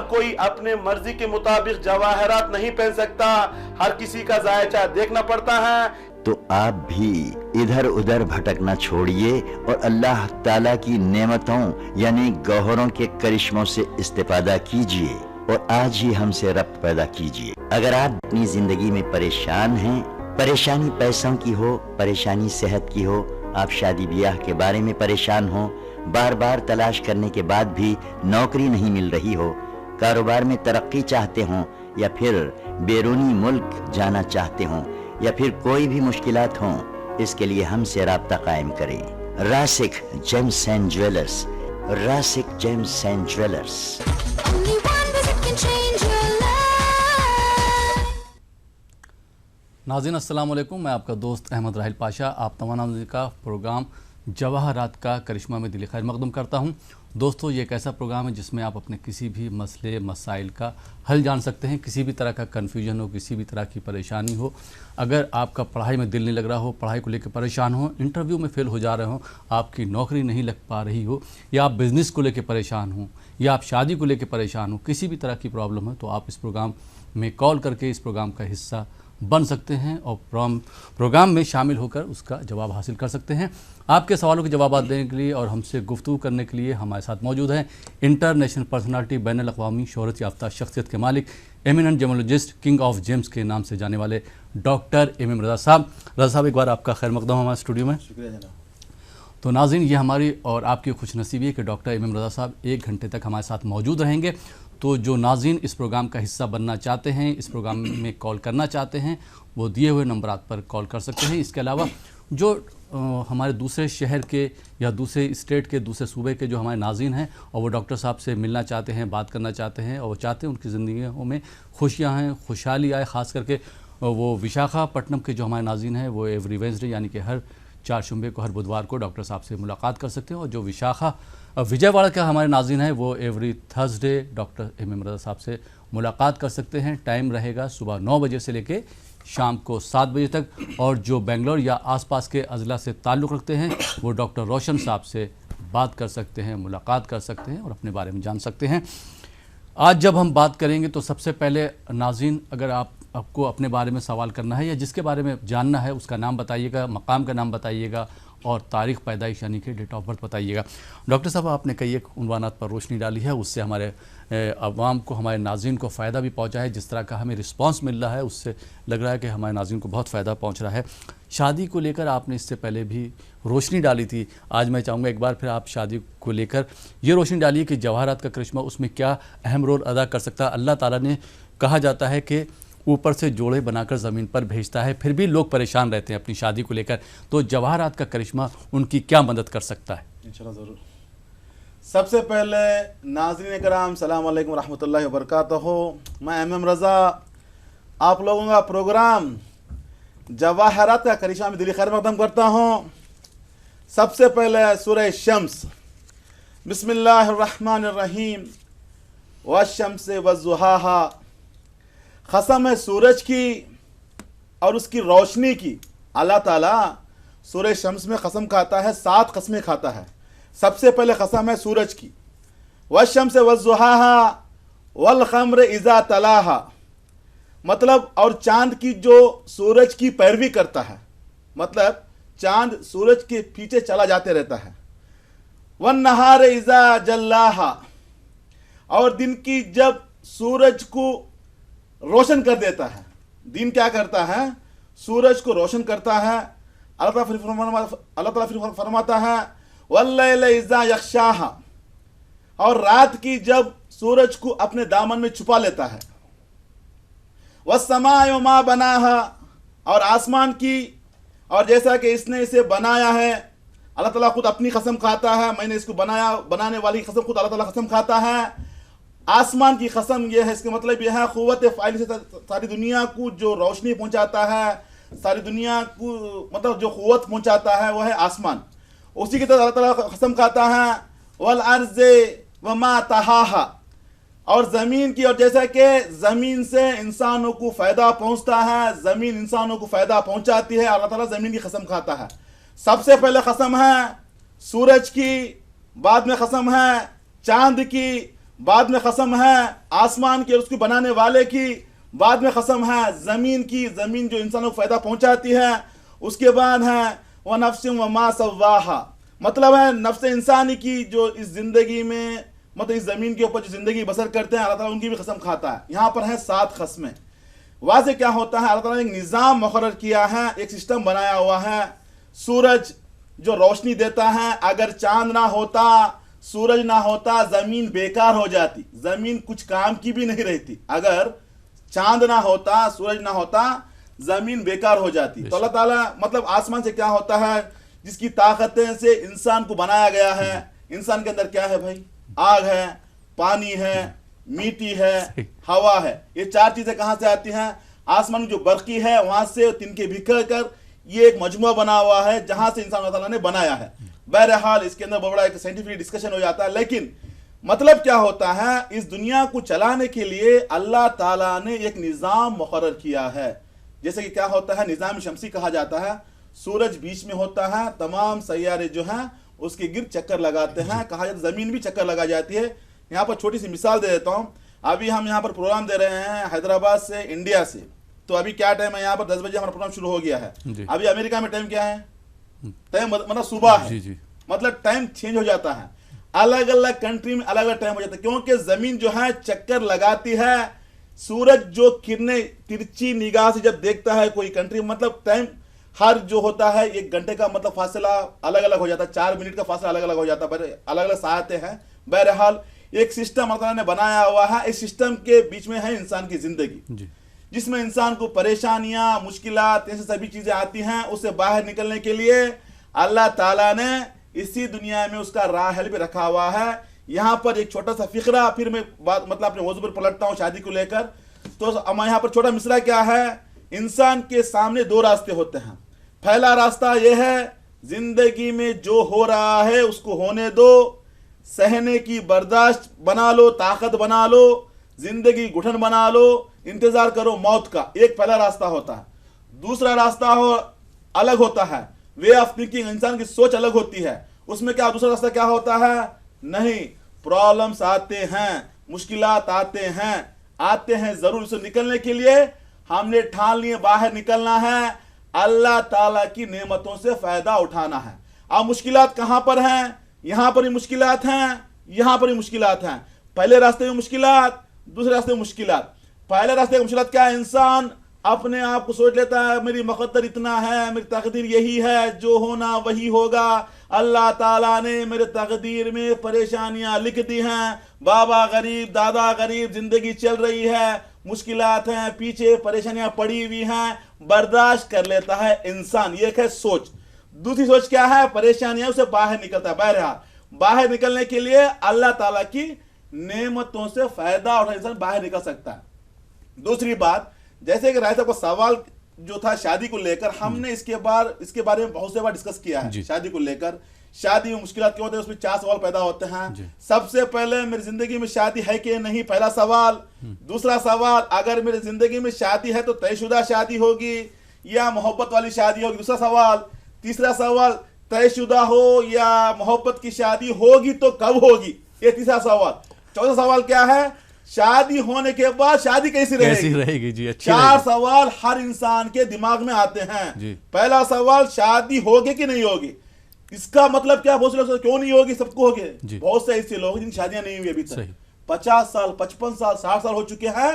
हर कोई अपने मर्जी के मुताबिक जवाहरात नहीं पहन सकता, हर किसी का जायचा देखना पड़ता है। तो आप भी इधर उधर भटकना छोड़िए और अल्लाह ताला की नेमतों यानी गौहरों के करिश्मों से इस्तेफादा कीजिए और आज ही हमसे रब्त पैदा कीजिए। अगर आप अपनी जिंदगी में परेशान हैं, परेशानी पैसों की हो, परेशानी सेहत की हो, आप शादी ब्याह के बारे में परेशान हो, बार बार तलाश करने के बाद भी नौकरी नहीं मिल रही हो, कारोबार में तरक्की चाहते हो या फिर बैरूनी मुल्क जाना चाहते हो या फिर कोई भी मुश्किलात हों, इसके लिए हमसे राब्ता कायम करें। Rasik gems and jewellers, Rasik gems and jewellers. नाज़रीन अस्सलाम वालेकुम, मैं आपका दोस्त अहमद राहिल पाशा आप तमाम का प्रोग्राम जवाहरात का करिश्मा में दिल खैर मकदूम करता हूं। दोस्तों, ये एक ऐसा प्रोग्राम है जिसमें आप अपने किसी भी मसले मसाइल का हल जान सकते हैं। किसी भी तरह का कन्फ्यूजन हो, किसी भी तरह की परेशानी हो, अगर आपका पढ़ाई में दिल नहीं लग रहा हो, पढ़ाई को लेकर परेशान हो, इंटरव्यू में फेल हो जा रहे हो, आपकी नौकरी नहीं लग पा रही हो, या आप बिज़नेस को लेकर परेशान हो, या आप शादी को लेकर परेशान हो, किसी भी तरह की प्रॉब्लम है तो आप इस प्रोग्राम में कॉल करके इस प्रोग्राम का हिस्सा बन सकते हैं और प्रोग्राम में शामिल होकर उसका जवाब हासिल कर सकते हैं। आपके सवालों के जवाब देने के लिए और हमसे गुफ्तगू करने के लिए हमारे साथ मौजूद हैं इंटरनेशनल पर्सनालिटी, बैनुल अक़वामी शोहरत याफ्ता शख्सियत के मालिक, eminent gemmologist, king of James के नाम से जाने वाले डॉक्टर एम रज़ा साहब। रज़ा साहब, एक बार आपका खैर मकदम हमारे स्टूडियो में। शुक्रिया जनाब। तो नाज़रीन, ये हमारी और आपकी खुशनसीबी है कि डॉक्टर एम रज़ा साहब 1 घंटे तक हमारे साथ मौजूद रहेंगे। तो जो नाज़रीन इस प्रोग्राम का हिस्सा बनना चाहते हैं, इस प्रोग्राम में कॉल करना चाहते हैं, वो दिए हुए नंबरात पर कॉल कर सकते हैं। इसके अलावा जो हमारे दूसरे शहर के या दूसरे स्टेट के, दूसरे सूबे के जो हमारे नाज़रीन हैं और वो डॉक्टर साहब से मिलना चाहते हैं, बात करना चाहते हैं और वो चाहते हैं उनकी ज़िंदगियों में खुशियाँ हैं, खुशहाली आए, ख़ास करके वो विशाखापट्टनम के जो हमारे नाज़रीन हैं वो एवरी वेंसडे यानी कि हर 4 शुम्बे को, हर बुधवार को डॉक्टर साहब से मुलाकात कर सकते हैं। और जो विजयवाड़ा के हमारे नाज़रीन हैं वो एवरी थर्सडे डॉक्टर एम रज़ा साहब से मुलाकात कर सकते हैं। टाइम रहेगा सुबह 9 बजे से लेके शाम को 7 बजे तक। और जो बेंगलोर या आसपास के अज़ला से ताल्लुक़ रखते हैं वो डॉक्टर रोशन साहब से बात कर सकते हैं, मुलाकात कर सकते हैं और अपने बारे में जान सकते हैं। आज जब हम बात करेंगे तो सबसे पहले नाज़रीन, अगर आपको अपने बारे में सवाल करना है या जिसके बारे में जानना है उसका नाम बताइएगा, मकाम का नाम बताइएगा और तारीख़ पैदाइश यानी कि डेट ऑफ बर्थ बताइएगा। डॉक्टर साहब, आपने कई एक उन्वानात पर रोशनी डाली है, उससे हमारे अवाम को, हमारे नाज़रीन को फ़ायदा भी पहुंचा है। जिस तरह का हमें रिस्पांस मिल रहा है उससे लग रहा है कि हमारे नाज़रीन को बहुत फ़ायदा पहुंच रहा है। शादी को लेकर आपने इससे पहले भी रोशनी डाली थी, आज मैं चाहूँगा एक बार फिर आप शादी को लेकर ये रोशनी डालिए कि जवाहरात का करिश्मा उसमें क्या अहम रोल अदा कर सकता है। अल्लाह ताला ने, कहा जाता है कि ऊपर से जोड़े बनाकर ज़मीन पर भेजता है, फिर भी लोग परेशान रहते हैं अपनी शादी को लेकर, तो जवाहरात का करिश्मा उनकी क्या मदद कर सकता है? इंशाल्लाह ज़रूर। सबसे पहले नाज़रीन कराम, सलाम अलैकुम रहमतुल्लाहि व बरकातहू। मैं एम रज़ा आप लोगों का प्रोग्राम जवाहरात का करिश्मा में दिली खैर मकदम करता हूँ। सबसे पहले सूरह शम्स, बिस्मिल्लाहिर्रहमानिर्रहीम, वश्शम्स वज़्ज़ुहाहा, कसम है सूरज की और उसकी रोशनी की। अल्लाह ताला सूरह शम्स में कसम खाता है, 7 कस्में खाता है। सबसे पहले कसम है सूरज की, वश्शम्स वज़्ज़ुहाहा वल क़मर इज़ा तलाहा, मतलब और चांद की जो सूरज की पैरवी करता है, मतलब चांद सूरज के पीछे चला जाते रहता है। वन नहार इज़ा जल्लाहा, और दिन की जब सूरज को रोशन कर देता है। दिन क्या करता है? सूरज को रोशन करता है। अल्लाह ताला फिर फरमाता है वल्लैल इज़ा यग़शाहा, और रात की जब सूरज को अपने दामन में छुपा लेता है। वस्समाअ मा बनाहा, और आसमान की और जैसा कि इसने इसे बनाया है। अल्लाह ताला खुद अपनी कसम खाता है, मैंने इसको बनाया, बनाने वाली कसम खुद अल्लाह ताला कसम खाता है। आसमान की कसम यह है, इसका मतलब यह है क़ुव्वत फ़ाइल से सारी दुनिया को जो रोशनी पहुंचाता है, सारी दुनिया को मतलब जो क़ुव्वत पहुंचाता है वह है आसमान। उसी की तरह अल्लाह ताला कसम खाता है वल अर्ज़े व मा तहाहा, और ज़मीन की, और जैसा कि ज़मीन से इंसानों को फ़ायदा पहुंचता है, ज़मीन इंसानों को फ़ायदा पहुंचाती है। अल्लाह ताला ज़मीन की कसम खाता है। सबसे पहले कसम है सूरज की, बाद में कसम है चांद की, बाद में कसम है आसमान के उसको बनाने वाले की, बाद में कसम है जमीन की, जमीन जो इंसानों को फायदा पहुंचाती है, उसके बाद है वह नफ्सिम व मा सव्वाहा, मतलब है नफ्स इंसानी की जो इस जिंदगी में मतलब इस जमीन के ऊपर जो जिंदगी बसर करते हैं, अल्लाह ताला उनकी भी कसम खाता है। यहाँ पर है 7 कस्में। वाज़े क्या होता है, अल्लाह ताला ने एक निज़ाम मुकर्रर किया है, एक सिस्टम बनाया हुआ है। सूरज जो रोशनी देता है, अगर चांद ना होता, सूरज ना होता, जमीन बेकार हो जाती, जमीन कुछ काम की भी नहीं रहती। अगर चांद ना होता, सूरज ना होता, जमीन बेकार हो जाती। तो अल्लाह ताला मतलब आसमान से क्या होता है, जिसकी ताकतें से इंसान को बनाया गया है। इंसान के अंदर क्या है भाई, आग है, पानी है, मिट्टी है, हवा है। ये 4 चीजें कहां से आती हैं, आसमान जो बरकी है वहां से तिनके बिखर कर ये एक मजमुआ बना हुआ है, जहां से इंसान अल्लाह ताला ने बनाया है। बहरहाल इसके अंदर बड़ा एक साइंटिफिक डिस्कशन हो जाता है, लेकिन मतलब क्या होता है, इस दुनिया को चलाने के लिए अल्लाह ताला ने एक निज़ाम मुकर्रर किया है। जैसे कि क्या होता है, निज़ाम शमसी कहा जाता है, सूरज बीच में होता है, तमाम सैयारे जो हैं उसके गिर चक्कर लगाते हैं, कहा जाता है जमीन भी चक्कर लगा जाती है। यहाँ पर छोटी सी मिसाल दे देता हूँ। अभी हम यहाँ पर प्रोग्राम दे रहे हैं हैदराबाद से, इंडिया से, तो अभी क्या टाइम है, यहाँ पर 10 बजे हमारा प्रोग्राम शुरू हो गया है। अभी अमेरिका में टाइम क्या है, टाइम मतलब सुबह है, मतलब टाइम चेंज हो जाता है। अलग अलग कंट्री में अलग अलग टाइम हो जाता है, क्योंकि जमीन जो है चक्कर लगाती है। सूरज जो किरणें तिरछी निगाह से जब देखता है कोई कंट्री, मतलब टाइम हर जो होता है 1 घंटे का मतलब फासला अलग अलग हो जाता है, 4 मिनट का फासला अलग अलग हो जाता है, अलग अलग सहायते हैं। बहरहाल एक सिस्टम अल्लाह ने बनाया हुआ है। इस सिस्टम के बीच में है इंसान की जिंदगी, जिसमें इंसान को परेशानियां, मुश्किलात, ऐसी सभी चीजें आती हैं। उससे बाहर निकलने के लिए अल्लाह ताला ने इसी दुनिया में उसका राह हल भी रखा हुआ है। यहाँ पर एक छोटा सा फिक्रा, फिर मैं बात मतलब अपने मौजू पर पलटता हूँ शादी को लेकर। तो यहाँ पर छोटा मिसरा क्या है, इंसान के सामने 2 रास्ते होते हैं। पहला रास्ता यह है, जिंदगी में जो हो रहा है उसको होने दो, सहने की बर्दाश्त बना लो, ताकत बना लो, जिंदगी घुटन बना लो, इंतजार करो मौत का। एक पहला रास्ता होता है। दूसरा रास्ता अलग होता है, वे ऑफ थिंकिंग, इंसान की सोच अलग होती है। उसमें क्या दूसरा रास्ता क्या होता है, नहीं, प्रॉब्लम्स आते हैं, मुश्किलात आते हैं जरूर। उससे निकलने के लिए हमने ठान लिए बाहर निकलना है, अल्लाह ताला की नेमतों से फायदा उठाना है। अब मुश्किलात कहां पर हैं, यहां पर ही मुश्किलात हैं, यहां पर ही मुश्किलात हैं। पहले रास्ते में मुश्किलात, दूसरे रास्ते में मुश्किलात। पहले रास्ते में मुश्किलात क्या है, इंसान अपने आप को सोच लेता है मेरी मुक़द्दर इतना है, मेरी तकदीर यही है, जो होना वही होगा। अल्लाह ताला ने मेरे तकदीर में परेशानियां लिख दी हैं, बाबा गरीब, दादा गरीब, जिंदगी चल रही है, मुश्किलात हैं, पीछे परेशानियां पड़ी हुई हैं, बर्दाश्त कर लेता है इंसान। ये है सोच। दूसरी सोच क्या है, परेशानियां, उसे बाहर निकलता है। बहरहाल बाहर निकलने के लिए अल्लाह ताला की नेमतों से फायदा उठा इंसान बाहर निकल सकता है। दूसरी बात, जैसे कि राय साहब का सवाल जो था शादी को लेकर, हमने इसके बारे में बहुत से बार डिस्कस किया है। शादी को लेकर, शादी में मुश्किलात क्यों होते हैं, उसमें 4 सवाल पैदा होते हैं। सबसे पहले मेरी जिंदगी में शादी है कि नहीं, पहला सवाल। दूसरा सवाल, अगर मेरी जिंदगी में शादी है तो तयशुदा शादी होगी या मोहब्बत वाली शादी होगी, दूसरा सवाल। तीसरा सवाल, तयशुदा हो या मोहब्बत की शादी होगी तो कब होगी, ये तीसरा सवाल। चौथा सवाल क्या है, शादी होने के बाद शादी कैसी रहेगी जी, अच्छी 4 सवाल हर इंसान के दिमाग में आते हैं। पहला सवाल, शादी होगी कि नहीं होगी। इसका मतलब क्या, बहुत से लोग क्यों नहीं होगी, सबको होगी। बहुत से ऐसे लोग जिनकी शादियां नहीं हुई अभी तक, 50 साल 55 साल 60 साल हो चुके हैं,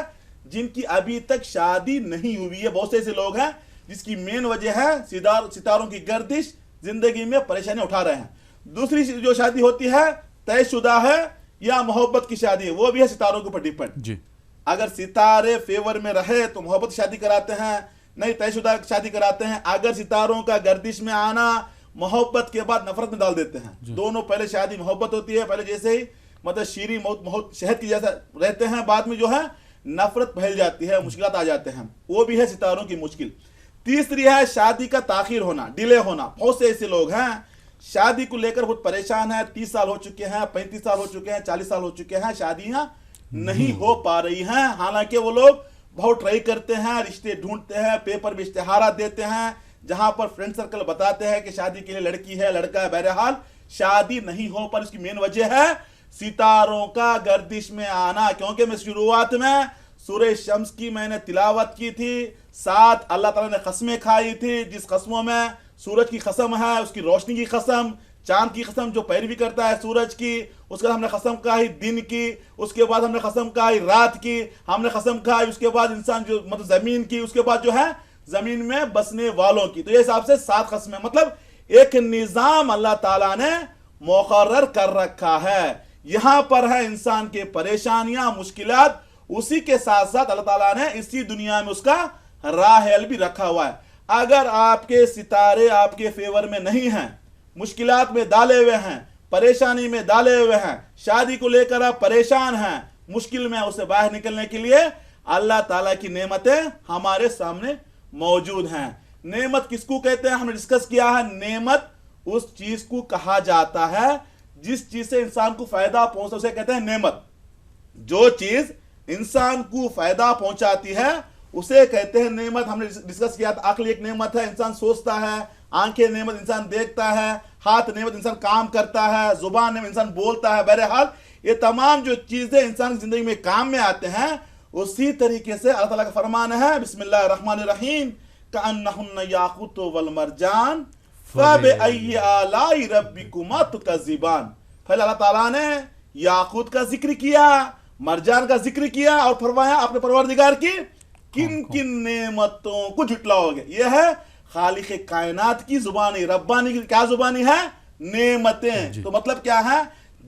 जिनकी अभी तक शादी नहीं हुई है। बहुत से ऐसे लोग हैं जिसकी मेन वजह है सितारों की गर्दिश, जिंदगी में परेशानी उठा रहे हैं। दूसरी जो शादी होती है तयशुदा है या मोहब्बत की शादी है, वो भी है सितारों के ऊपर डिपेंड। अगर सितारे फेवर में रहे तो मोहब्बत की शादी कराते हैं, नहीं तयशुदा शादी कराते हैं। अगर सितारों का गर्दिश में आना मोहब्बत के बाद नफरत में डाल देते हैं। दोनों, पहले शादी मोहब्बत होती है, पहले जैसे ही मतलब शीरी शहद की जैसा रहते हैं, बाद में जो है नफरत फैल जाती है, मुश्किलात आ जाते हैं, वो भी है सितारों की मुश्किल। तीसरी है शादी का ताखीर होना, डिले होना। बहुत से ऐसे लोग हैं शादी को लेकर बहुत परेशान है, 30 साल हो चुके हैं, 35 साल हो चुके हैं, 40 साल हो चुके हैं, शादियां नहीं हो पा रही हैं। हालांकि वो लोग बहुत ट्राई करते हैं, रिश्ते ढूंढते हैं, पेपर में इश्तिहारा देते हैं, जहां पर फ्रेंड सर्कल बताते हैं कि शादी के लिए लड़की है, लड़का है। बहरहाल शादी नहीं हो पर इसकी मेन वजह है सितारों का गर्दिश में आना। क्योंकि मैं शुरुआत में सूरह शम्स की मैंने तिलावत की थी, साथ अल्लाह ताला ने कसमें खाई थी, जिस कसमों में सूरज की कसम है, उसकी रोशनी की कसम, चांद की कसम जो पैरवी करता है सूरज की, उसके बाद हमने कसम खाई दिन की, उसके बाद हमने कसम खाई रात की, हमने कसम खाई उसके बाद इंसान जो मतलब जमीन की, उसके बाद जो है जमीन में बसने वालों की। तो ये हिसाब से 7 कसमें, मतलब एक निजाम अल्लाह ताला ने मुकर्रर कर रखा है। यहां पर है इंसान के परेशानियां मुश्किलात, उसी के साथ साथ अल्लाह ताला ने इसी दुनिया में उसका राहल भी रखा हुआ है। अगर आपके सितारे आपके फेवर में नहीं हैं, मुश्किलात में डाले हुए हैं, परेशानी में डाले हुए हैं, शादी को लेकर आप परेशान हैं, मुश्किल में उसे बाहर निकलने के लिए अल्लाह ताला की नेमतें हमारे सामने मौजूद हैं। नेमत किसको कहते हैं हमने डिस्कस किया है। नेमत उस चीज को कहा जाता है जिस चीज से इंसान को फायदा पहुंचता, उसे कहते हैं नेमत। जो चीज इंसान को फायदा पहुंचाती है उसे कहते हैं नेमत। हमने डिस्कस किया था अक्ल एक नेमत है, इंसान सोचता है, आंखें नेमत, इंसान देखता है, हाथ नेमत, इंसान काम करता है, जुबान नेमत, इंसान बोलता है। बहरहाल ये तमाम जो चीजें इंसान की जिंदगी में काम में आते हैं, उसी तरीके से अल्लाह ताला का फरमान है बिस्मिल्लाहिर्रहमानिर्रहीम कअन्नहुन्ना याक़ूत वल मरजान फ़बिअय्यि आलाई रब्बिकुमा तुकज़्ज़िबान। पहले अल्लाह ताला ने याकूत का जिक्र किया, मरजान का जिक्र किया और फरमाया अपने परवरदिगार की किन किन नेमतों को झुटलाओगे। यह है खालिक कायनात की जुबानी, रब्बानी की क्या जुबानी है, नेमतें। तो मतलब क्या है,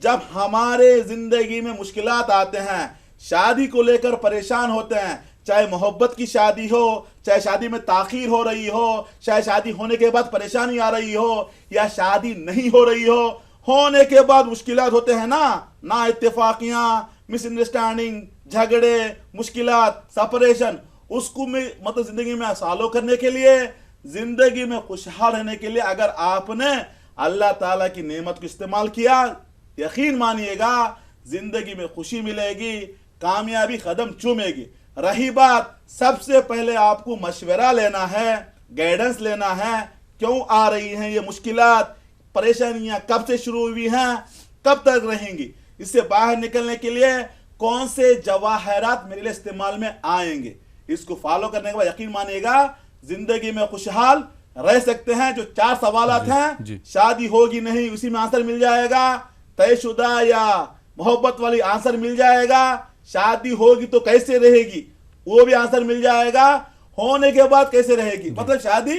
जब हमारे जिंदगी में मुश्किलात आते हैं, शादी को लेकर परेशान होते हैं, चाहे मोहब्बत की शादी हो, चाहे शादी में ताखीर हो रही हो, चाहे शादी होने के बाद परेशानी आ रही हो, या शादी नहीं हो रही हो, होने के बाद मुश्किलात होते हैं ना इत्तेफाकियां, मिसअंडरस्टैंडिंग, झगड़े, मुश्किलात, सेपरेशन, उसको में मतलब जिंदगी में सालों करने के लिए, जिंदगी में खुशहाल रहने के लिए अगर आपने अल्लाह ताला की नेमत को इस्तेमाल किया, यकीन मानिएगा जिंदगी में खुशी मिलेगी, कामयाबी कदम चूमेगी। रही बात, सबसे पहले आपको मशवरा लेना है, गाइडेंस लेना है, क्यों आ रही हैं ये मुश्किलात, परेशानियां कब से शुरू हुई हैं, कब तक रहेंगी, इससे बाहर निकलने के लिए कौन से जवाहरात मेरे लिए इस्तेमाल में आएंगे, इसको फॉलो करने के बाद यकीन मानिएगा जिंदगी में खुशहाल रह सकते हैं। जो 4 सवालात हैं, शादी होगी नहीं उसी में आंसर मिल जाएगा, तयशुदा या मोहब्बत वाली आंसर मिल जाएगा, शादी होगी तो कैसे रहेगी वो भी आंसर मिल जाएगा, होने के बाद कैसे रहेगी मतलब शादी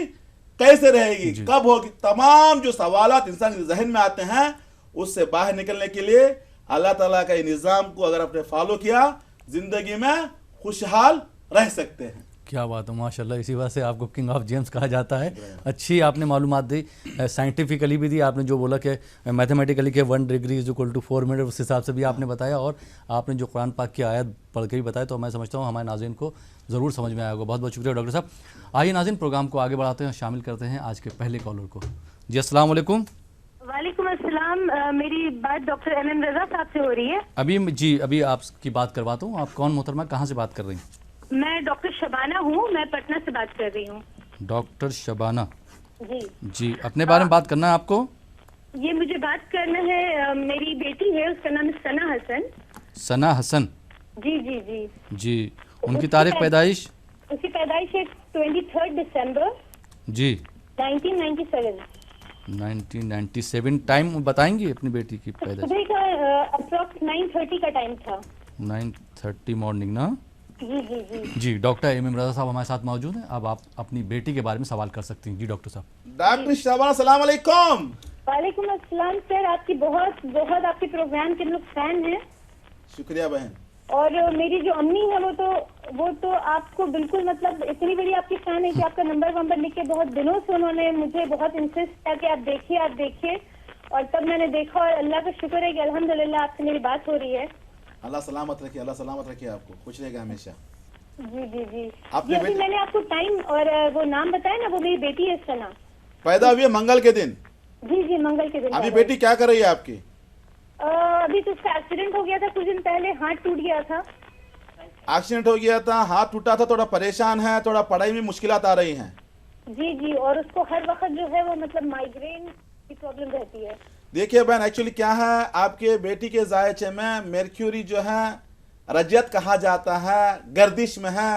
कैसे रहेगी, कब होगी, तमाम जो सवालात इंसान के जहन में आते हैं, उससे बाहर निकलने के लिए अल्लाह ताला का निज़ाम को अगर आपने फॉलो किया, जिंदगी में खुशहाल रह सकते हैं। क्या बात है, माशाल्लाह। इसी वजह से आपको किंग ऑफ जेम्स कहा जाता है। अच्छी आपने मालूमात दी, साइंटिफिकली भी दी, आपने जो बोला कि मैथमेटिकली के 1 degree is equal to 4 minute, उस हिसाब से भी आपने बताया, और आपने जो कुरान पाक की आयत पढ़ के भी बताया, तो मैं समझता हूँ हमारे नाज़रीन को ज़रूर समझ में आया होगा। बहुत बहुत शुक्रिया डॉक्टर साहब। आइए नाज़रीन, प्रोग्राम को आगे बढ़ाते हैं, शामिल करते हैं आज के पहले कॉलर को। जी अस्सलाम वालेकुम। वालेकुम अस्सलाम। मेरी बात डॉक्टर एम रज़ा साहब से हो रही है? अभी आपकी बात करवाता हूँ। आप कौन मोहतरमा, कहाँ से बात कर रही हैं? मैं डॉक्टर शबाना हूँ, मैं पटना से बात कर रही हूँ। डॉक्टर शबाना जी, अपने बारे में बात करना है आपको? ये मुझे बात करना है, मेरी बेटी है, उसका नाम है सना हसन। सना हसन? जी जी जी जी। उनकी तारीख पैदाइश? उसकी पैदाइश है 23 दिसंबर जी 1997। 1997। टाइम बताएंगी अपनी बेटी की पैदाइश? सुबह का अप्रॉक्स 9:30 का टाइम था। 9:30 मॉर्निंग ना? जी जी जी जी। डॉक्टर एम रज़ा साहब हमारे साथ मौजूद हैं। अब आप अपनी बेटी के बारे में सवाल कर सकती हैं। जी डॉक्टर साहब। डॉक्टर शबाना, अस्सलाम वालेकुम। वालेकुम अस्सलाम सर, आपकी बहुत बहुत आपके प्रोग्राम के लोग फैन हैं। शुक्रिया बहन। और मेरी जो अम्मी है वो तो आपको बिल्कुल मतलब इतनी बड़ी आपकी फैन है कि आपका नंबर लिख के बहुत दिनों से उन्होंने मुझे बहुत इंसिस्ट किया कि आप देखिए, और तब मैंने देखा, और अल्लाह का शुक्र है कि अल्हम्दुलिल्लाह आपसे मेरी बात हो रही है। अल्लाह सलामत रखिए, अल्लाह सलामत रखिए, आपको खुश रहेगा हमेशा। जी जी जी। आपने अभी मैंने आपको टाइम और वो नाम बताया ना, वो मेरी बेटी है सना, पैदा हुई है मंगल के दिन। जी जी, मंगल के दिन। अभी बेटी क्या कर रही है आपकी? अभी तो उसका एक्सीडेंट हो गया था कुछ दिन पहले, हाथ टूट गया था। एक्सीडेंट हो गया था, हाथ टूटा था, थोड़ा परेशान है, थोड़ा पढ़ाई में मुश्किलात आ रही हैं। जी जी, और उसको हर वक्त जो है वो मतलब माइग्रेन की प्रॉब्लम रहती है। देखिए बहन, एक्चुअली क्या है, आपके बेटी के जायचे में मेर्क्यूरी जो है रजत कहा जाता है, गर्दिश में है,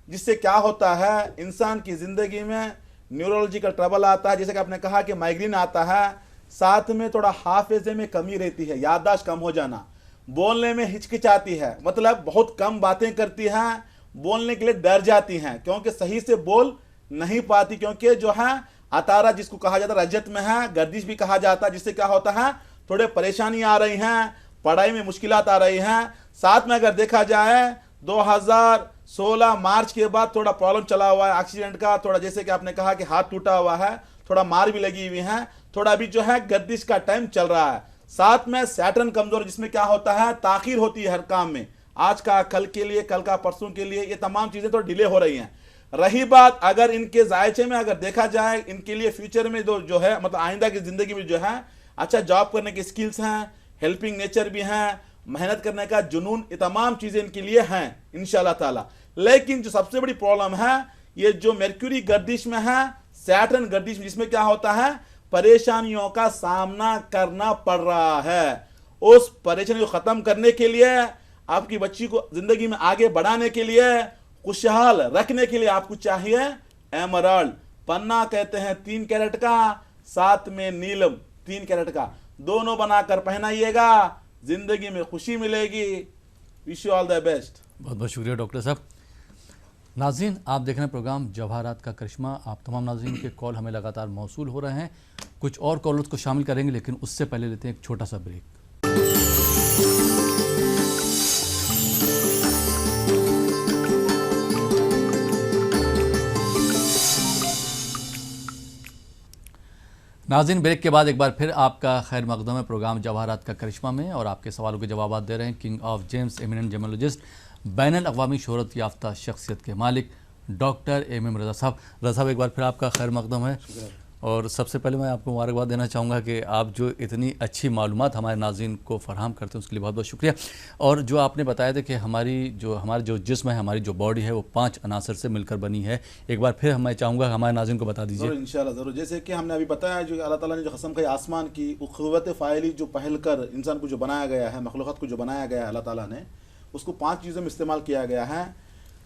जिससे क्या होता है इंसान की जिंदगी में न्यूरोलॉजिकल ट्रबल आता है, जैसे कि आपने कहा कि माइग्रेन आता है, साथ में थोड़ा हाफिजे में कमी रहती है, याददाश्त कम हो जाना, बोलने में हिचकिचाती है, मतलब बहुत कम बातें करती हैं, बोलने के लिए डर जाती हैं क्योंकि सही से बोल नहीं पाती, क्योंकि जो है अतारा जिसको कहा जाता है रजत में है, गर्दिश भी कहा जाता है, जिससे क्या होता है थोड़े परेशानी आ रही हैं, पढ़ाई में मुश्किलात आ रही हैं। साथ में अगर देखा जाए 2016 मार्च के बाद थोड़ा प्रॉब्लम चला हुआ है एक्सीडेंट का, थोड़ा जैसे कि आपने कहा कि हाथ टूटा हुआ है, थोड़ा मार भी लगी हुई है, थोड़ा अभी जो है गर्दिश का टाइम चल रहा है। साथ में सैटर्न कमजोर, जिसमें क्या होता है ताखीर होती है हर काम में, आज का कल के लिए, कल का परसों के लिए, ये तमाम चीजें तो डिले हो रही हैं। रही बात अगर इनके जायचे में अगर देखा जाए, इनके लिए फ्यूचर में जो है मतलब आइंदा की जिंदगी में जो है अच्छा जॉब करने की स्किल्स हैं, हेल्पिंग नेचर भी हैं, मेहनत करने का जुनून, ये तमाम चीजें इनके लिए हैं इंशाल्लाह ताला। लेकिन जो सबसे बड़ी प्रॉब्लम है ये जो मेर्क्यूरी गर्दिश में है, सैटर्न गर्दिश में, जिसमें क्या होता है परेशानियों का सामना करना पड़ रहा है। उस परेशानी को खत्म करने के लिए, आपकी बच्ची को जिंदगी में आगे बढ़ाने के लिए, खुशहाल रखने के लिए आपको चाहिए एमराल्ड पन्ना, कहते हैं 3 कैरेट का, साथ में नीलम 3 कैरेट का, दोनों बनाकर पहनाइएगा, जिंदगी में खुशी मिलेगी। Wish you all the best. बहुत बहुत शुक्रिया डॉक्टर साहब। नाज़रीन, आप देख रहे हैं प्रोग्राम जवाहरात का करिश्मा। आप तमाम नाज़रीन के कॉल हमें लगातार मौसूल हो रहे हैं, कुछ और कॉलर्स को शामिल करेंगे, लेकिन उससे पहले लेते हैं एक छोटा सा ब्रेक। नाज़रीन, ब्रेक के बाद एक बार फिर आपका खैर मकदम है प्रोग्राम जवाहरात का करिश्मा में, और आपके सवालों के जवाब दे रहे हैं king of gems, eminent gemmologist, बैनुल अक़वामी शोहरत याफ्ता शख्सियत के मालिक डॉक्टर एम रज़ा साहब। रज़ा साहब, एक बार फिर आपका खैर मकदम है, और सबसे पहले मैं आपको मुबारकबाद देना चाहूँगा कि आप जो इतनी अच्छी मालूमात हमारे नाज़रीन को फ़राहम करते हैं उसके लिए बहुत बहुत शुक्रिया। और जो आपने बताया था कि हमारा जो जिस्म है, हमारी जो बॉडी है वो 5 अनासर से मिलकर बनी है, एक बार फिर मैं चाहूँगा हमारे नाज़रीन को बता दीजिए। इंशाल्लाह ज़रूर। जैसे कि हमने अभी बताया, जो अल्लाह ताला ने जो कसम खाई आसमान की क़ुव्वत फ़ाइली जो पहल कर इंसान को जो बनाया गया है, मखलूक़ात को जो बनाया गया है अल्लाह ताला ने, उसको 5 चीज़ों में इस्तेमाल किया गया है।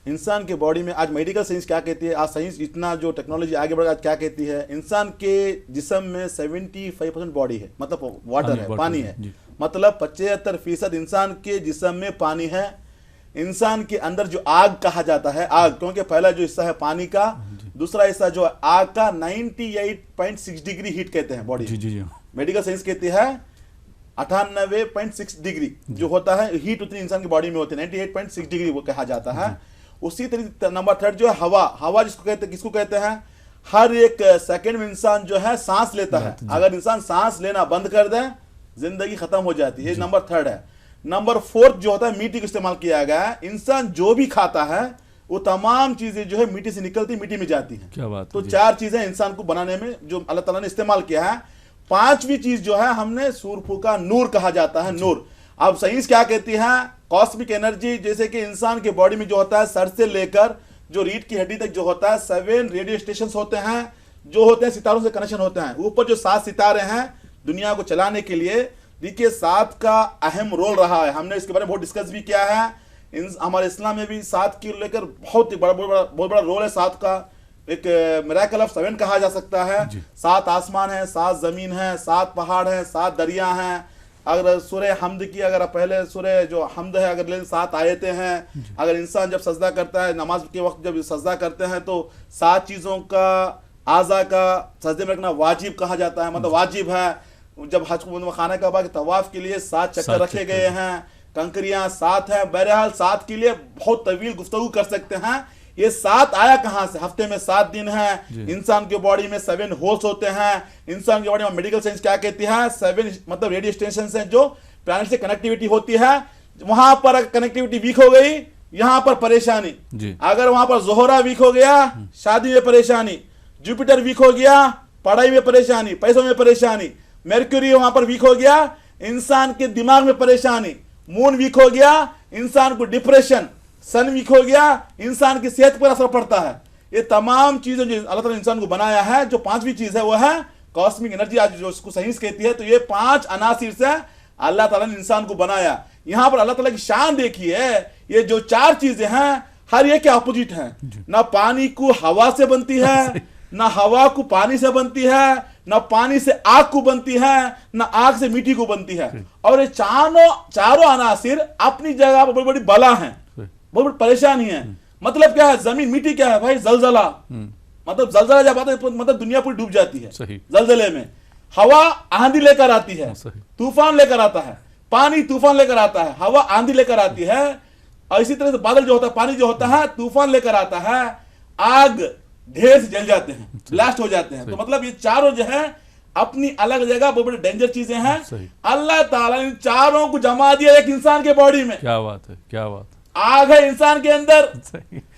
इंसान के बॉडी में आज मेडिकल साइंस क्या कहती है, आज साइंस इतना जो टेक्नोलॉजी आगे बढ़, आज क्या कहती है, इंसान के जिस्म में 75% बॉडी है, मतलब वाटर है, पानी है, मतलब 75% इंसान के जिस्म में पानी है। इंसान के अंदर जो आग कहा जाता है, आग, क्योंकि पहला जो हिस्सा है पानी का, दूसरा हिस्सा जो आग का 98.6 डिग्री हीट कहते हैं बॉडी। मेडिकल साइंस कहती है 98.6 डिग्री जो होता है हीट, उतनी इंसान की बॉडी में होती है, 98.6 डिग्री वो कहा जाता है। उसी तरीके नंबर 3 जो है हवा, हवा जिसको कहते हैं, किसको कहते हैं, हर एक सेकंड में इंसान जो है सांस लेता है, अगर इंसान सांस लेना बंद कर दे जिंदगी खत्म हो जाती है। नंबर 3 है। नंबर 4 जो होता है मिट्टी का इस्तेमाल किया गया है। इंसान जो भी खाता है वो तमाम चीजें जो है मिट्टी से निकलती, मिट्टी में जाती है। क्या बात। तो 4 चीजें इंसान को बनाने में जो अल्लाह ताला ने इस्तेमाल किया है। 5वीं चीज जो है हमने सूरफू का नूर कहा जाता है, नूर। अब साइंस क्या कहती है, कॉस्मिक एनर्जी, जैसे कि इंसान के बॉडी में जो होता है सर से लेकर जो रीढ़ की हड्डी तक जो होता है 7 रेडियो स्टेशन होते हैं, जो होते हैं सितारों से कनेक्शन होते हैं। ऊपर जो 7 सितारे हैं दुनिया को चलाने के लिए, देखिए 7 का अहम रोल रहा है। हमने इसके बारे में बहुत डिस्कस भी किया है। हमारे इस्लाम में भी 7 की लेकर बहुत बड़ा रोल है 7 का। एक मिरेकल ऑफ 7 कहा जा सकता है। 7 आसमान है, 7 जमीन है, 7 पहाड़ है, 7 दरिया हैं। अगर सूरह हमद की, अगर पहले सूरह जो हमद है अगर 7 आयतें हैं। अगर इंसान जब सजदा करता है, नमाज के वक्त जब सजदा करते हैं तो 7 चीज़ों का आज़ा का सजदे में रखना वाजिब कहा जाता है, मतलब वाजिब है। जब हज खाना काबा के तवाफ के लिए 7 चक्कर रखे गए हैं, कंकरियां 7 हैं। बहरहाल 7 के लिए बहुत तवील गुफ्तगू कर सकते हैं। ये 7 आया कहां से, हफ्ते में 7 दिन है। इंसान के बॉडी में 7 होल्स होते हैं। इंसान की बॉडी में मेडिकल साइंस क्या कहती है, 7 मतलब रेडियो स्टेशन से जो प्लैनेट से कनेक्टिविटी होती है। वहां पर कनेक्टिविटी वीक हो गई, यहां पर परेशानी। अगर वहां पर जोहरा वीक हो गया, शादी में परेशानी। जुपिटर वीक हो गया, पढ़ाई में परेशानी, पैसों में परेशानी। मेर्क्यूरी वहां पर वीक हो गया, इंसान के दिमाग में परेशानी। मून वीक हो गया, इंसान को डिप्रेशन। सन वीक हो गया, इंसान की सेहत पर असर पड़ता है। ये तमाम चीजें जो अल्लाह ताला ने इंसान को बनाया है, जो 5वीं चीज है वो है कॉस्मिक एनर्जी आज जो उसको साइंस कहती है, तो ये 5 अनासिर से अल्लाह ताला ने इंसान को बनाया। यहाँ पर अल्लाह ताला की शान देखिए, ये जो 4 चीजें हैं हर एक के अपोजिट हैं। ना पानी को हवा से बनती है, ना हवा को पानी से बनती है, ना पानी से आग को बनती है, ना आग से मिट्टी को बनती है। और ये चारों अनासिर अपनी जगह पर बड़ी बड़ी बला हैं, बहुत बड़ी परेशानी है। मतलब क्या है, जमीन मिट्टी क्या है भाई, जलजला। मतलब जलजला जब आता है तो मतलब दुनिया पूरी डूब जाती है जलजले में। हवा आंधी लेकर आती है, तूफान लेकर आता है। पानी तूफान लेकर आता है, हवा आंधी लेकर आती है। और इसी तरह से बादल जो होता है, पानी जो होता है तूफान लेकर आता है। आग ढेर से जल जाते हैं, ब्लास्ट हो जाते हैं। तो मतलब ये चारों जो है अपनी अलग जगह बहुत बड़ी डेंजर चीजें हैं। अल्लाह ताला ने चारों को जमा दिया एक इंसान के बॉडी में। क्या बात है, क्या बात। आग है इंसान के अंदर,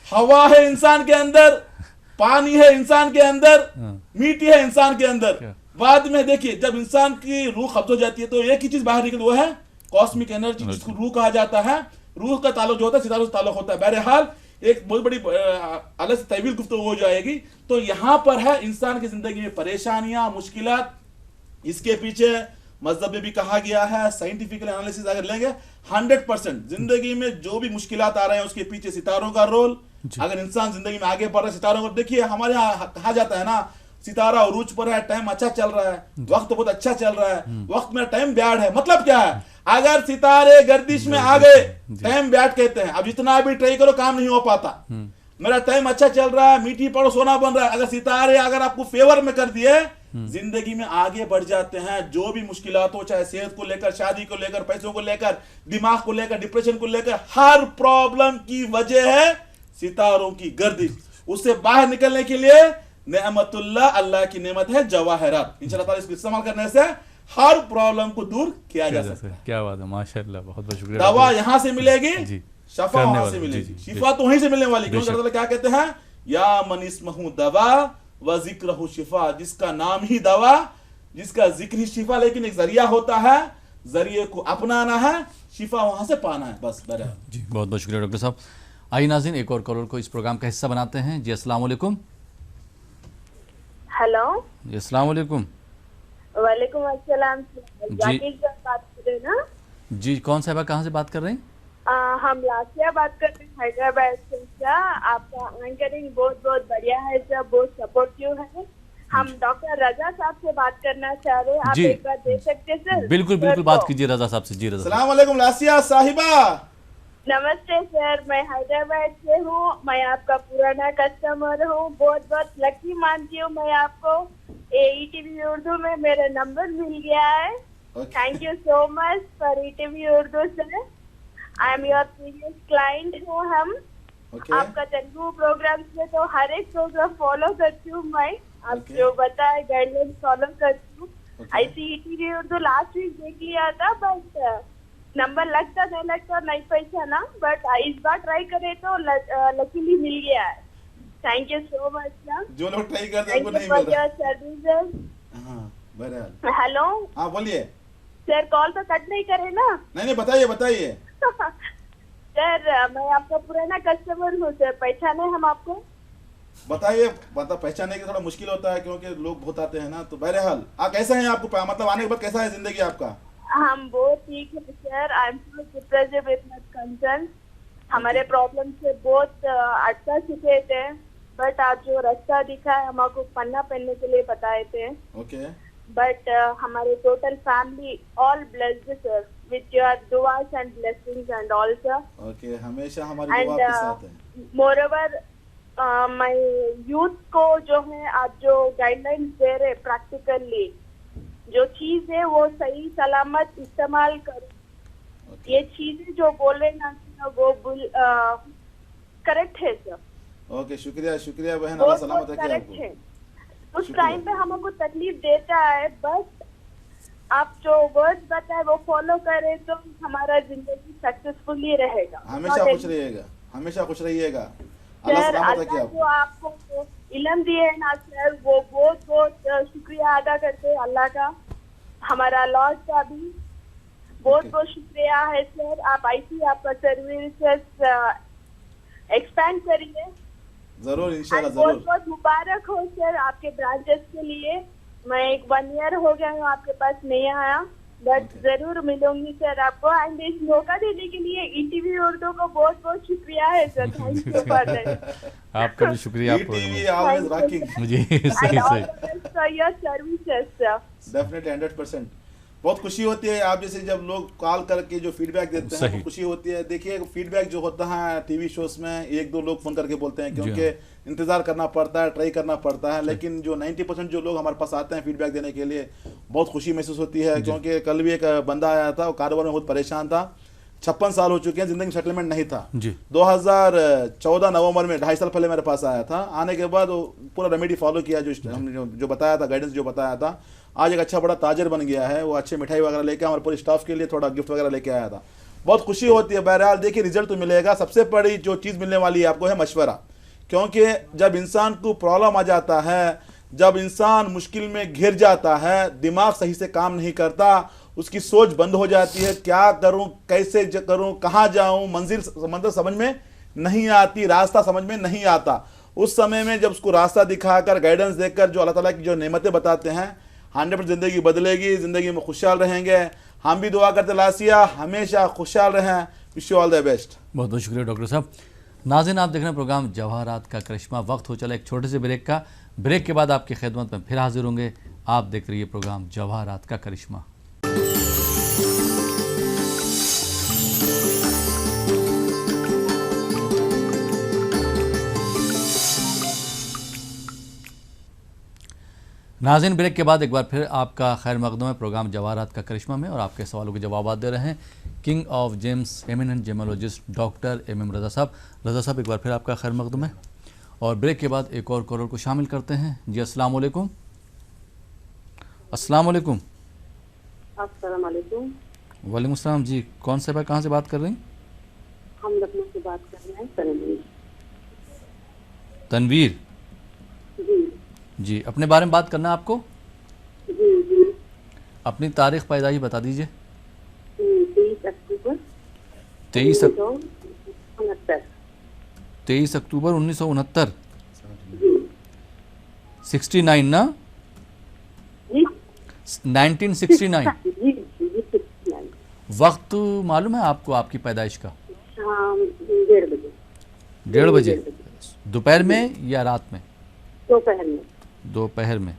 हवा है इंसान के अंदर, पानी है इंसान के अंदर, मिट्टी है इंसान के अंदर। बाद में देखिए जब इंसान की रूह कब्ज हो जाती है तो एक ही चीज बाहर निकलती, वो है कॉस्मिक एनर्जी, जिसको रूह कहा जाता है। रूह का ताल्लुक जो होता है सितारों से ताल्लुक होता है। बहरहाल एक बहुत बड़ी अलग से तवील गुफ्तगू हो जाएगी। तो यहाँ पर है इंसान की जिंदगी में परेशानियां, मुश्किलात। इसके पीछे मजहब में भी कहा गया है, साइंटिफिकल एनालिसिस अगर लेंगे 100% जिंदगी में जो भी मुश्किलात आ रहे हैं उसके पीछे सितारों का रोल। अगर इंसान जिंदगी में आगे बढ़ रहा है सितारों को देखिए, हमारे यहाँ कहा जाता है ना, सितारा उरूज पर है, टाइम अच्छा चल रहा है, वक्त बहुत अच्छा चल रहा है, वक्त में टाइम बैड है। मतलब क्या है, अगर सितारे गर्दिश में आ गए टाइम बैड कहते हैं। अब जितना भी ट्राई करो काम नहीं हो पाता। मेरा टाइम अच्छा चल रहा है, मीठी पड़ो सोना बन रहा है। अगर सितारे अगर आपको फेवर में कर दिए, जिंदगी में आगे बढ़ जाते हैं। जो भी मुश्किलात हो, चाहे सेहत को लेकर, शादी को लेकर, पैसों को लेकर, दिमाग को लेकर, डिप्रेशन को लेकर, हर प्रॉब्लम की वजह है सितारों की गर्दिश। उससे बाहर निकलने के लिए नेमतुल्लाह, अल्लाह की नेमत है जवाहरात। इंशाअल्लाह ताला इसको इस्तेमाल करने से हर प्रॉब्लम को दूर किया जा सकता है। क्या बात है, माशाअल्लाह, बहुत बहुत शुक्रिया। दवा यहाँ से मिलेगी, शफा करने वहां वाले, से मिलेगी, जी, जी, शिफा तो वहीं से मिलने वाली। क्योंकि अल्लाह ताला क्या कहते हैं, या मन इस्महु दवा व जिक्रहु शिफा, जिसका नाम ही दवा, जिसका जिक्र ही शिफा। लेकिन एक जरिया होता है, जरिए को अपनाना है, शिफा वहां से पाना है। बस बराबर जी, बहुत बहुत शुक्रिया डॉक्टर साहब। आइए नाज़रीन, एक और कॉलर को इस प्रोग्राम का हिस्सा बनाते हैं। जी अस्सलाम वालेकुम। हेलो जी अस्सलाम वालेकुम। वालेकुम अस्सलाम। जाकिर सर बात कर रहे हैं ना? जी, कौन साहिबा कहाँ से बात कर रहे हैं? हम लासिया बात कर रहे हैं हैदराबाद से। सर आपका एंकरिंग बहुत बहुत बढ़िया है सर, बहुत सपोर्टिव है। हम डॉक्टर रजा साहब से बात करना चाह रहे हैं, आप एक बार दे सकते हैं सर? बिल्कुल बिल्कुल, बात कीजिए रजा साहब से। जी रजा। अस्सलाम वालेकुम लासिया साहिबा। नमस्ते सर, मैं हैदराबाद से हूँ, मैं आपका पुराना कस्टमर हूँ। बहुत बहुत लकी मानती हूँ मैं आपको। ETV उर्दू में मेरा नंबर मिल गया है। Thank you so much for ETV Urdu sir. I am your previous client हूँ हम। आपका तेलुगु प्रोग्राम में तो हर एक प्रोग्राम फॉलो करती हूँ मैं। आप जो बताए गाइडलाइन फॉलो करती हूँ। ETV उर्दू लास्ट वीक देख लिया था, बट नंबर लगता नहीं पहचाना, बट इस बार ट्राई करे तो लकीली मिल गया है। Thank you so much sir. जो लोग ट्राई करते हैं उनको नहीं मिल रहा। हेलो, हाँ बोलिए सर। कॉल तो कट नहीं करे ना? नहीं, बताइए बताइए। सर मैं आपका पुराना कस्टमर हूँ सर, पहचाने हम आपको? बताइए। पहचानने के थोड़ा मुश्किल होता है क्योंकि लोग बहुत आते हैं ना। तो बहरहाल आप कैसे हैं, आपको मतलब आने के बाद कैसा है जिंदगी आपका? हम बहुत ठीक है sir. I am so depressed with my concern. हमारे प्रॉब्लम से बहुत अटका चुके थे, बट आज जो रास्ता दिखा है हमको पन्ना पहनने के लिए बताए थे। ओके। बट हमारे total family all blessed sir with your दुआस and blessings and all sir. Okay, हमेशा हमारी दुआ आपके साथ है। मोरओवर मैं यूथ को जो है आज जो गाइडलाइंस दे रहे प्रैक्टिकली, जो चीज है वो सही सलामत इस्तेमाल करो। ये चीजें जो बोल रहे ना वो करेक्ट है सर। ओके, शुक्रिया बहन, अल्लाह सलामत रखे आपको। उस टाइम पे हमको तकलीफ देता है, बस आप जो वर्ड्स बताए वो फॉलो करें तो हमारा जिंदगी सक्सेसफुली रहेगा। हमेशा खुश रहिएगा, हमेशा खुश रहिएगा। सर अल्लाह जो आपको इल्म दिए है ना सर, वो बहुत बहुत शुक्रिया अदा करते हैं अल्लाह का, हमारा लॉर्ड का भी बहुत बहुत शुक्रिया है सर। आप ऐसी आपका सर्विसेज एक्सपेंड करिए जरूर, इंशाल्लाह बहुत जरूर। बहुत मुबारक हो सर आपके ब्रांचेस के लिए। मैं 1 ईयर हो गया हूँ आपके पास नहीं आया, बट जरूर मिलूंगी सर आपको। एंड इस मौका देने के लिए ईटीवी उर्दू को बहुत बहुत शुक्रिया है sir. Thank you for that. आपका भी शुक्रिया। आप ईटीवी ऑलवेज रॉकिंग। जी सही सही। For your services sir. Definitely 100%। बहुत खुशी होती है आप जैसे जब लोग कॉल करके जो फीडबैक देते हैं, तो खुशी होती है। देखिए फीडबैक जो होता है टीवी शोज में 1-2 लोग फोन करके बोलते हैं, क्योंकि इंतजार करना पड़ता है, ट्राई करना पड़ता है। लेकिन जो 90% जो लोग हमारे पास आते हैं फीडबैक देने के लिए, बहुत खुशी महसूस होती है। क्योंकि कल भी एक बंदा आया था, वो कारोबार में बहुत परेशान था, 56 साल हो चुके हैं, जिंदगी में सेटलमेंट नहीं था। 2014 नवंबर में 2.5 साल पहले मेरे पास आया था। आने के बाद वो पूरा रेमेडी फॉलो किया, जो हमने जो बताया था, गाइडेंस जो बताया था। आज एक अच्छा बड़ा ताजर बन गया है। वो अच्छे मिठाई वगैरह लेके हमारे पूरे स्टाफ के लिए थोड़ा गिफ्ट वगैरह लेके आया था। बहुत खुशी होती है। बहरहाल देखिए रिजल्ट तो मिलेगा। सबसे बड़ी जो चीज़ मिलने वाली है आपको है मशवरा। क्योंकि जब इंसान को प्रॉब्लम आ जाता है, जब इंसान मुश्किल में घिर जाता है, दिमाग सही से काम नहीं करता, उसकी सोच बंद हो जाती है, क्या करूं, कैसे करूं, कहाँ जाऊं, मंजिल समझ में नहीं आती, रास्ता समझ में नहीं आता। उस समय में जब उसको रास्ता दिखाकर, गाइडेंस देकर, जो अल्लाह ताला की जो नेमतें बताते हैं, 100% ज़िंदगी बदलेगी, ज़िंदगी में खुशहाल रहेंगे। हम भी दुआ करते लासिया हमेशा खुशहाल रहें। Wish you all the best. बहुत बहुत शुक्रिया डॉक्टर साहब। नाज़रीन, आप देख रहे हैं प्रोग्राम जवाहरात का करिश्मा। वक्त हो चला एक छोटे से ब्रेक का। ब्रेक के बाद आपकी खिदमत में फिर हाजिर होंगे। आप देख रहिए प्रोग्राम जवाहरात का करिश्मा। नाज़रीन, ब्रेक के बाद एक बार फिर आपका खैर मकदम है प्रोग्राम जवाहरात का करिश्मा में, और आपके सवालों के जवाब दे रहे हैं king of gems eminent gemmologist doctor MM रज़ा साहब। रज़ा साहब, एक बार फिर आपका खैर मकदम है। और ब्रेक के बाद एक और कॉलर को शामिल करते हैं। जी अस्सलाम वालेकुम। अस्सलाम वालेकुम। अस्सलाम वालेकुम। वालेकुम अस्सलाम। जी कौन से भाई, कहाँ से बात कर रही हैं? हम लखनऊ से बात कर रहे हैं। तनवीर। तनवीर जी जी, अपने बारे में बात करना है आपको? जी जी। अपनी तारीख पैदाइश बता दीजिए। 23 अक्टूबर 23 अक्टूबर 1969। जी 69 ना? जी 1969। जी जी 69। वक्त मालूम है आपको आपकी पैदाइश का? शाम 1:30 बजे। 1:30 बजे। दोपहर में या रात में? दोपहर में। दोपहर में।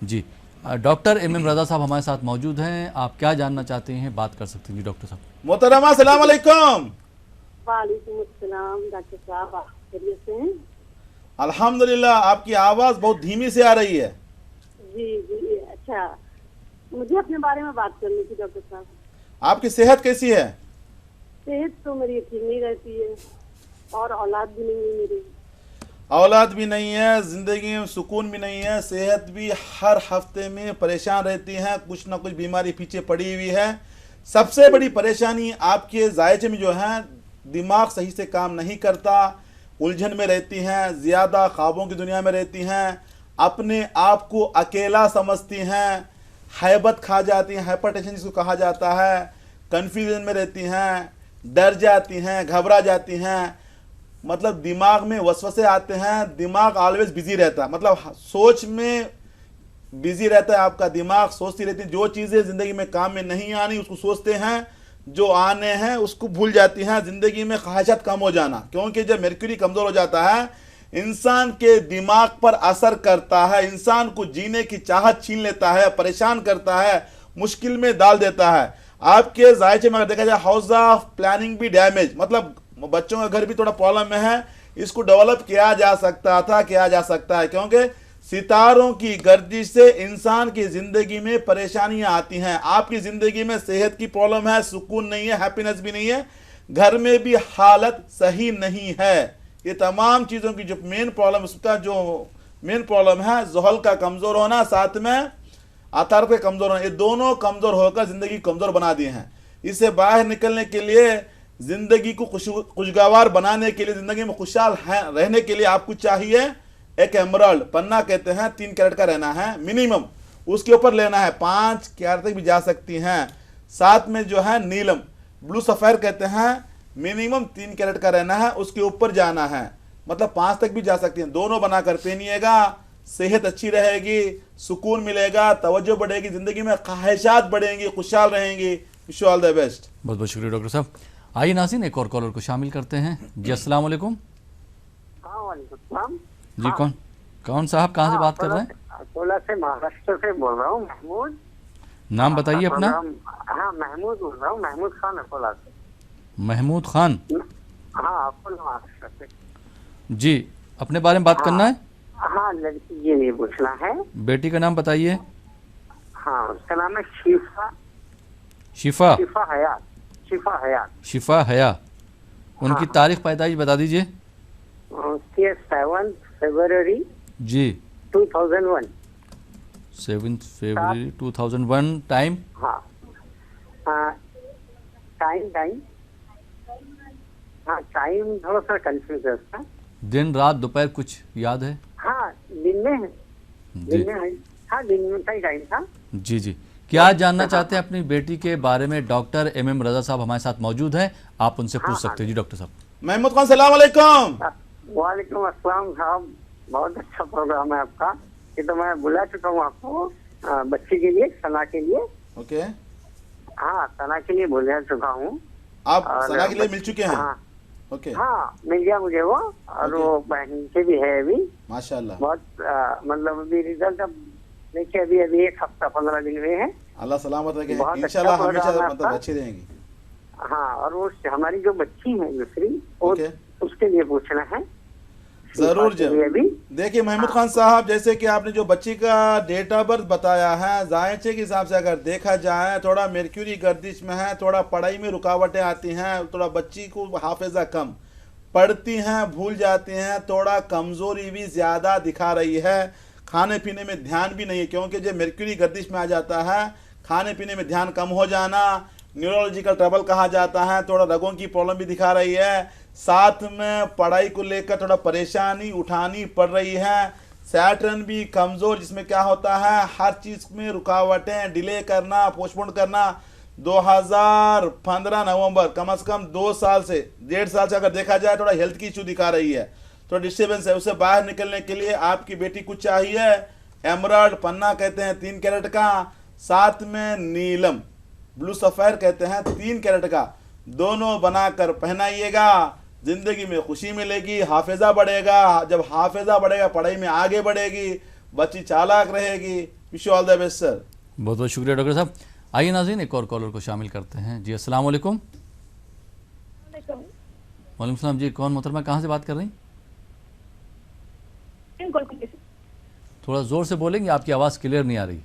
जी, डॉक्टर MM रज़ा साहब हमारे साथ मौजूद हैं। आप क्या जानना चाहते हैं, बात कर सकते हैं जी डॉक्टर साहब। मोहतरमा सलाम अलैकुम। वालेकुम अस्सलाम। डॉक्टर साहब आप खैरियत से हैं? अल्हम्दुलिल्लाह। आपकी आवाज़ बहुत धीमी से आ रही है। जी जी। अच्छा, मुझे अपने बारे में बात करनी थी डॉक्टर साहब। आपकी सेहत कैसी है? सेहत तो मेरी ठीक नहीं रहती है, और औलाद भी नहीं है मेरी। औलाद भी नहीं है, ज़िंदगी में सुकून भी नहीं है, सेहत भी हर हफ्ते में परेशान रहती है, कुछ ना कुछ बीमारी पीछे पड़ी हुई है। सबसे बड़ी परेशानी आपके जायजे में जो है, दिमाग सही से काम नहीं करता, उलझन में रहती हैं, ज़्यादा ख्वाबों की दुनिया में रहती हैं, अपने आप को अकेला समझती हैं, हैबत खा जाती हैं, हाइपरटेंशन जिसको कहा जाता है, कन्फ्यूजन में रहती हैं, डर जाती हैं, घबरा जाती हैं। मतलब दिमाग में वसवसे आते हैं, दिमाग ऑलवेज बिजी रहता है, मतलब सोच में बिजी रहता है आपका दिमाग, सोचती रहती है। जो चीज़ें ज़िंदगी में काम में नहीं आनी उसको सोचते हैं, जो आने हैं उसको भूल जाती हैं। ज़िंदगी में ख्वाहिशात कम हो जाना, क्योंकि जब मर्क्यूरी कमज़ोर हो जाता है इंसान के दिमाग पर असर करता है, इंसान को जीने की चाहत छीन लेता है, परेशान करता है, मुश्किल में डाल देता है। आपके जायचे में अगर देखा जाए हाउस ऑफ प्लानिंग भी डैमेज, मतलब बच्चों का घर भी थोड़ा प्रॉब्लम में है, इसको डेवलप किया जा सकता था, किया जा सकता है, क्योंकि सितारों की गर्दिश से इंसान की जिंदगी में परेशानियां आती हैं। आपकी जिंदगी में सेहत की प्रॉब्लम है, सुकून नहीं है, हैप्पीनेस भी नहीं है, घर में भी हालत सही नहीं है। ये तमाम चीज़ों की जो मेन प्रॉब्लम, उसका जो मेन प्रॉब्लम है जुहल का कमज़ोर होना, साथ में आतार का कमज़ोर होना, ये दोनों कमज़ोर होकर ज़िंदगी कमज़ोर बना दिए हैं। इससे बाहर निकलने के लिए, ज़िंदगी को खुशगवार बनाने के लिए, ज़िंदगी में खुशहाल रहने के लिए आपको चाहिए एक एमराल्ड पन्ना कहते हैं, 3 कैरेट का रहना है मिनिमम, उसके ऊपर लेना है, 5 कैरेट तक भी जा सकती हैं। साथ में जो है नीलम ब्लू सफ़ायर कहते हैं, मिनिमम 3 कैरेट का रहना है, उसके ऊपर जाना है, मतलब 5 तक भी जा सकती हैं। दोनों बनाकर पहनिएगा, सेहत अच्छी रहेगी, सुकून मिलेगा, तवज्जो बढ़ेगी, ज़िंदगी में ख्वाहिशात बढ़ेंगी, खुशहाल रहेंगी। Wish you all the best. बहुत बहुत शुक्रिया डॉक्टर साहब। आइए नाज़रीन एक और कॉलर को शामिल करते हैं। जी अस्सलाम वालेकुम। जी कौन साहब कहाँ से बात कर रहे हैं? अकोला से, महाराष्ट्र से बोल रहा हूँ, महमूद। नाम बताइए अपना। हाँ, महमूद बोल रहा हूँ, महमूद खान, अकोला से। महमूद खान। हाँ, अकोला महाराष्ट्र से। जी अपने बारे में बात करना है? हाँ, लड़की ये नहीं पूछना है। बेटी का नाम बताइए। हाँ, उसका नाम है शिफा। शिफा। शिफा हयात। शिफा हयात। शिफा हया। उनकी तारीख पैदाइश बता दीजिए। उसकी 7 फरवरी जी 2001। 7 फरवरी 2001। टाइम? हाँ, टाइम हाँ, टाइम थोड़ा सा कंफ्यूज है उसका। दिन रात दोपहर कुछ याद है? हाँ, दिन में है। जी हाँ, दिन में का ही टाइम था। जी जी। क्या जानना चाहते हैं अपनी बेटी के बारे में? डॉक्टर MM रजा साहब हमारे साथ मौजूद हैं, आप उनसे पूछ सकते हैं। जी डॉक्टर साहब। महमूद खान सलाम अलैकुम। वालेकुम अस्सलाम साहब, बहुत अच्छा प्रोग्राम है आपका। ये तो मैं बुला चुका हूँ आपको बच्ची के लिए, सना के लिए। ओके, हाँ, सना के लिए बुला चुका हूँ। आप सना के लिए मिल चुके हैं? हाँ, ओके, हाँ, मिल गया मुझे वो। और वो बहन के भी है अभी। माशाल्लाह। बहुत मतलब अभी रिजल्ट अब देखिए, अभी 1 हफ्ता 15 दिन हुए हैं। अल्लाह सलामत रखे, बहुत अच्छा इंशाल्लाह प्रोग्राम हमेशा है मतलब आपका। अच्छी रहेंगी। हाँ, और वो हमारी जो बच्ची है दूसरी, वो ओके। उसके लिए पूछना है। जरूर के लिए भी। देखिए महमूद खान साहब, जैसे कि आपने जो बच्ची का डेट ऑफ बर्थ बताया है, जायचे के हिसाब से अगर देखा जाए थोड़ा मर्क्यूरी गर्दिश में है, थोड़ा पढ़ाई में रुकावटें आती हैं, थोड़ा बच्ची को हाफिजा कम, पढ़ती हैं भूल जाती हैं, थोड़ा कमज़ोरी भी ज़्यादा दिखा रही है, खाने पीने में ध्यान भी नहीं है, क्योंकि जब मर्क्यूरी गर्दिश में आ जाता है खाने पीने में ध्यान कम हो जाना, न्यूरोलॉजिकल ट्रबल कहा जाता है, थोड़ा रगों की प्रॉब्लम भी दिखा रही है, साथ में पढ़ाई को लेकर थोड़ा परेशानी उठानी पड़ रही है, सैटर्न भी कमज़ोर, जिसमें क्या होता है हर चीज़ में रुकावटें, डिले करना, पोस्टपोन करना। 2015 नवंबर, कम से कम 2 साल से 1.5 साल से अगर देखा जाए थोड़ा हेल्थ की इशू दिखा रही है, थोड़ा डिस्टर्बेंस है। उससे बाहर निकलने के लिए आपकी बेटी कुछ चाहिए, एमराल्ड पन्ना कहते हैं 3 कैरेट का, साथ में नीलम ब्लू सफ़ायर कहते हैं 3 कैरेट का, दोनों बनाकर पहनाइएगा। जिंदगी में खुशी मिलेगी, हाफिजा बढ़ेगा, जब हाफिजा बढ़ेगा पढ़ाई में आगे बढ़ेगी, बच्ची चालाक रहेगी। Wish you all the best sir. बहुत बहुत शुक्रिया डॉक्टर साहब। आइए नाज़रीन एक और कॉलर को शामिल करते हैं। जी अस्सलाम वालेकुम। वालेकुम सलाम। जी कौन मोहतरमा, कहाँ से बात कर रही हैं? थोड़ा ज़ोर से बोलेंगे, आपकी आवाज़ क्लियर नहीं आ रही।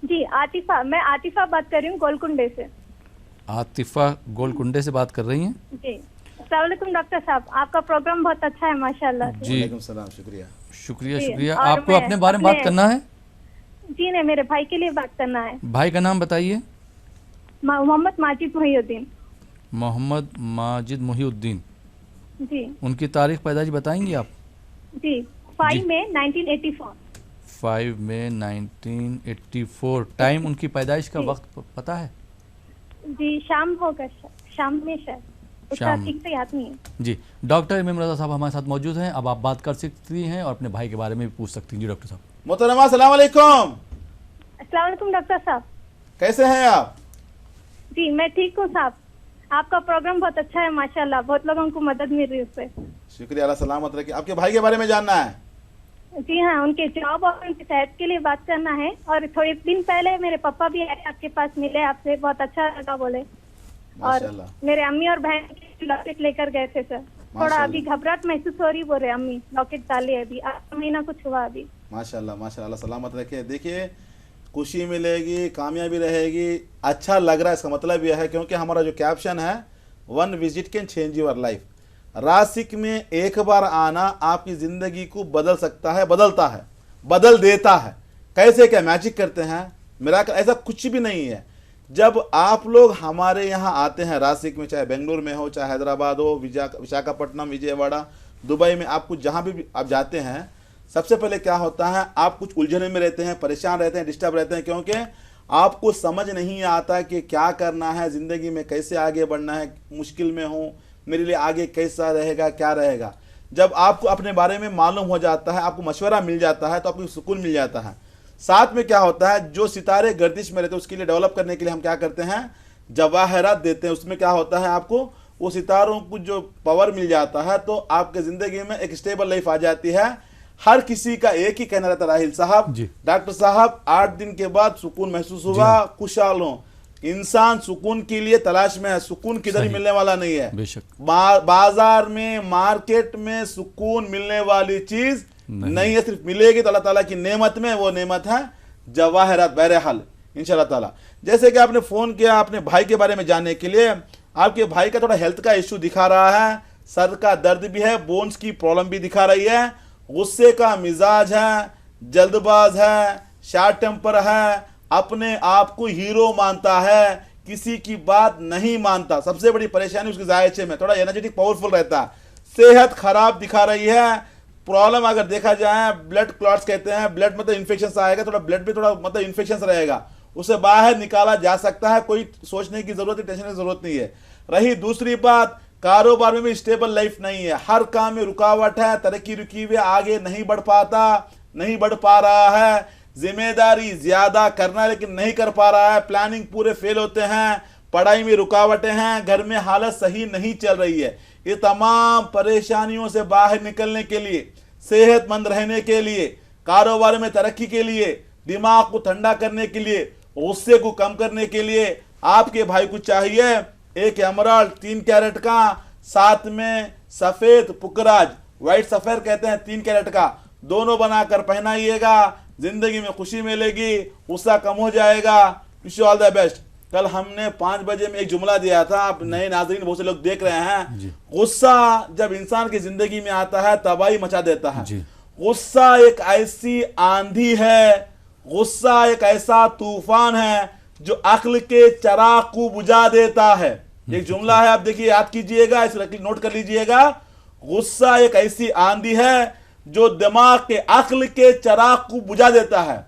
जी आतिफा, मैं आतिफा बात कर रही हूँ गोलकुंडे से। आतिफा गोलकुंडे से बात कर रही हैं? जी अस्सलाम वालेकुम डॉक्टर साहब, आपका प्रोग्राम बहुत अच्छा है माशाल्लाह से। जी वालेकुम सलाम, शुक्रिया। शुक्रिया जी, शुक्रिया। और आपको मैं अपने बारे में बात अपने- करना है? जी नहीं, मेरे भाई के लिए बात करना है। भाई का नाम बताइए। मोहम्मद माजिद मुहीउद्दीन। मोहम्मद माजिद मुहीउद्दीन। जी उनकी तारीख पैदाइश बताएंगी आप? जी 5 मई 1984। 5 मई 1984। टाइम उनकी पैदाइश का जी। वक्त पता है? जी शाम होगा, शाम में शायद, उसका शाम। ठीक से याद नहीं है। जी डॉक्टर MM रजा साहब हमारे साथ मौजूद हैं, अब आप बात कर सकती हैं और अपने भाई के बारे में भी पूछ सकती हैं। जी डॉक्टर साहब। मोहतरमा सलाम अलैकुम, अस्सलाम वालेकुम डॉक्टर साहब। कैसे हैं आप? जी मैं ठीक हूँ साहब, आपका प्रोग्राम बहुत अच्छा है माशाल्लाह, बहुत लोगों को मदद मिल रही है उससे। शुक्रिया, अल्लाह सलामत रखे। आपके भाई के बारे में जानना है? जी हाँ, उनके जॉब और उनकी सेहत के लिए बात करना है। और थोड़े दिन पहले मेरे पापा भी आए आपके पास, मिले आपसे, बहुत अच्छा लगा बोले। और माशाल्लाह। मेरे अम्मी और बहन लॉकेट लेकर गए थे सर, थोड़ा माशाल्लाह। अभी घबराहट महसूस हो रही, बोल रहे अम्मी लॉकेट डाली है, अभी 8 महीना कुछ हुआ अभी। माशाल्लाह माशाल्लाह, सलामत रखे। देखिए खुशी मिलेगी, कामयाबी रहेगी, अच्छा लग रहा है, इसका मतलब यह है क्योंकि हमारा जो कैप्शन है 1 visit can change your life. Rasik में एक बार आना आपकी ज़िंदगी को बदल सकता है, बदलता है, बदल देता है। कैसे, क्या मैजिक करते हैं, मिराकल, ऐसा कुछ भी नहीं है। जब आप लोग हमारे यहाँ आते हैं रासिक में, चाहे बेंगलुरु में हो, चाहे हैदराबाद हो, विशाखापट्टनम, विजयवाड़ा, दुबई में, आप कुछ जहाँ भी आप जाते हैं, सबसे पहले क्या होता है, आप कुछ उलझने में रहते हैं, परेशान रहते हैं, डिस्टर्ब रहते हैं, क्योंकि आपको समझ नहीं आता कि क्या करना है ज़िंदगी में, कैसे आगे बढ़ना है, मुश्किल में हूँ, मेरे लिए आगे कैसा रहेगा, क्या रहेगा। जब आपको अपने बारे में मालूम हो जाता है, आपको मशवरा मिल जाता है, तो आपको सुकून मिल जाता है। साथ में क्या होता है, जो सितारे गर्दिश में रहते हैं उसके लिए डेवलप करने के लिए हम क्या करते हैं, जवाहरात देते हैं। उसमें क्या होता है, आपको वो सितारों को जो पावर मिल जाता है, तो आपके ज़िंदगी में एक स्टेबल लाइफ आ जाती है। हर किसी का एक ही कहना रहता है, राहिल साहब, डॉक्टर साहब 8 दिन के बाद सुकून महसूस हुआ, खुशहाल हो। इंसान सुकून के लिए तलाश में है, सुकून किधर ही मिलने वाला नहीं है। बाजार में, मार्केट में सुकून मिलने वाली चीज नहीं है, सिर्फ मिलेगी तो अल्लाह ताला की नेमत में, वो नेमत है जवाहरात। बहरहाल इंशाल्लाह ताला, जैसे कि आपने फोन किया अपने भाई के बारे में जानने के लिए, आपके भाई का थोड़ा हेल्थ का इश्यू दिखा रहा है, सर का दर्द भी है, बोन्स की प्रॉब्लम भी दिखा रही है, गुस्से का मिजाज है, जल्दबाज है, शार्ट टेम्पर है, अपने आप को हीरो मानता है, किसी की बात नहीं मानता। सबसे बड़ी परेशानी उसके जायचे में, थोड़ा एनर्जेटिक पावरफुल रहता है, सेहत खराब दिखा रही है। प्रॉब्लम अगर देखा जाए, ब्लड क्लॉट्स कहते हैं, ब्लड मतलब इन्फेक्शन आएगा, थोड़ा ब्लड में थोड़ा मतलब इन्फेक्शन रहेगा, उसे बाहर निकाला जा सकता है, कोई सोचने की जरूरत, टेंशन की जरूरत नहीं है। रही दूसरी बात, कारोबार में भी स्टेबल लाइफ नहीं है, हर काम में रुकावट है, तरक्की रुकी हुई, आगे नहीं बढ़ पाता, नहीं बढ़ पा रहा है, जिम्मेदारी ज्यादा करना लेकिन नहीं कर पा रहा है, प्लानिंग पूरे फेल होते हैं, पढ़ाई में रुकावटें हैं, घर में हालत सही नहीं चल रही है। ये तमाम परेशानियों से बाहर निकलने के लिए, सेहतमंद रहने के लिए, कारोबार में तरक्की के लिए, दिमाग को ठंडा करने के लिए, गुस्से को कम करने के लिए आपके भाई को चाहिए एक एमराल्ड 3 कैरेट का, साथ में सफेद पुकराज, व्हाइट सफेद कहते हैं 3 कैरेट का, दोनों बनाकर पहनाइएगा, जिंदगी में खुशी मिलेगी, गुस्सा कम हो जाएगा। Wish you all the best. कल हमने 5 बजे में एक जुमला दिया था, आप नए नाज़रीन बहुत से लोग देख रहे हैं, गुस्सा जब इंसान की जिंदगी में आता है तबाही मचा देता है। गुस्सा एक ऐसी आंधी है, गुस्सा एक ऐसा तूफान है जो अक्ल के चराग को बुझा देता है। एक जुमला है, आप देखिए, याद कीजिएगा, इसे नोट कर लीजिएगा। गुस्सा एक ऐसी आंधी है जो दिमाग के, अक्ल के चराग को बुझा देता है।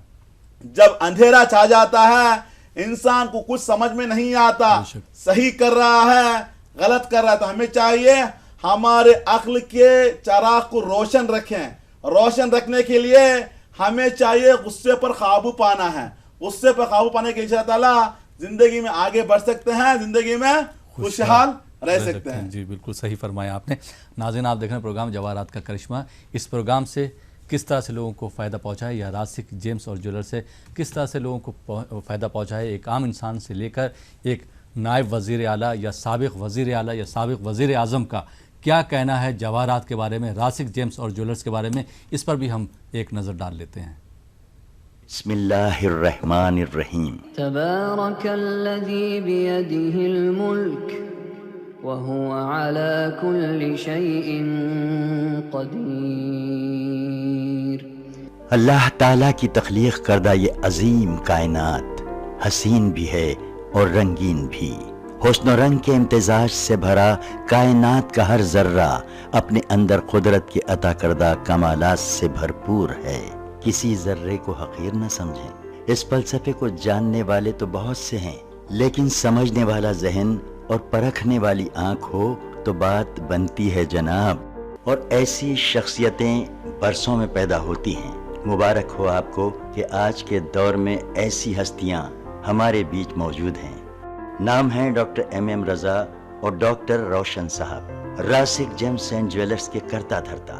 जब अंधेरा छा जाता है, इंसान को कुछ समझ में नहीं आता, सही कर रहा है, गलत कर रहा है, तो हमें चाहिए हमारे अक्ल के चराग को रोशन रखें। रोशन रखने के लिए हमें चाहिए गुस्से पर काबू पाना है। गुस्से पर काबू पाने के लिए इंशाअल्लाह ताला जिंदगी में आगे बढ़ सकते हैं, जिंदगी में खुशहाल रह सकते हैं। जी बिल्कुल सही फरमाया आपने। नाज़रीन, आप देख रहे हैं प्रोग्राम जवाहरात का करिश्मा। इस प्रोग्राम से किस तरह से लोगों को फ़ायदा पहुंचा है, या रासिक जेम्स और ज्वेलर से किस तरह से लोगों को फ़ायदा पहुंचा है, एक आम इंसान से लेकर एक नायब वज़ीर आला या साबिक़ वज़ीर आला या साबिक़ वज़ीर आज़म का क्या कहना है जवाहरात के बारे में, रासिक जेम्स और ज्वेलर्स के बारे में, इस पर भी हम एक नज़र डाल लेते हैं। बिस्मिल्लाहिर्रहमानिर्रहीम। तबारकल्लज़ी बियदिहिल मुल्क व हुवा अला कुल्लि शैइन क़दीर। अल्लाह ताला की तख्लीक़ करदा ये अजीम कायनात हसीन भी है और रंगीन भी। हुस्न और रंग के इम्तिजाज से भरा कायनात का हर जर्रा अपने अंदर कुदरत के अता करदा कमालात से भरपूर है। किसी जर्रे को हकीर न समझें। इस फलसफे को जानने वाले तो बहुत से हैं, लेकिन समझने वाला जहन और परखने वाली आंख हो तो बात बनती है जनाब। और ऐसी शख्सियतें बरसों में पैदा होती हैं। मुबारक हो आपको कि आज के दौर में ऐसी हस्तियां हमारे बीच मौजूद हैं। नाम हैं डॉक्टर MM रज़ा और डॉक्टर रोशन साहब, रासिक जेम्स एंड ज्वेलर्स के करता धरता।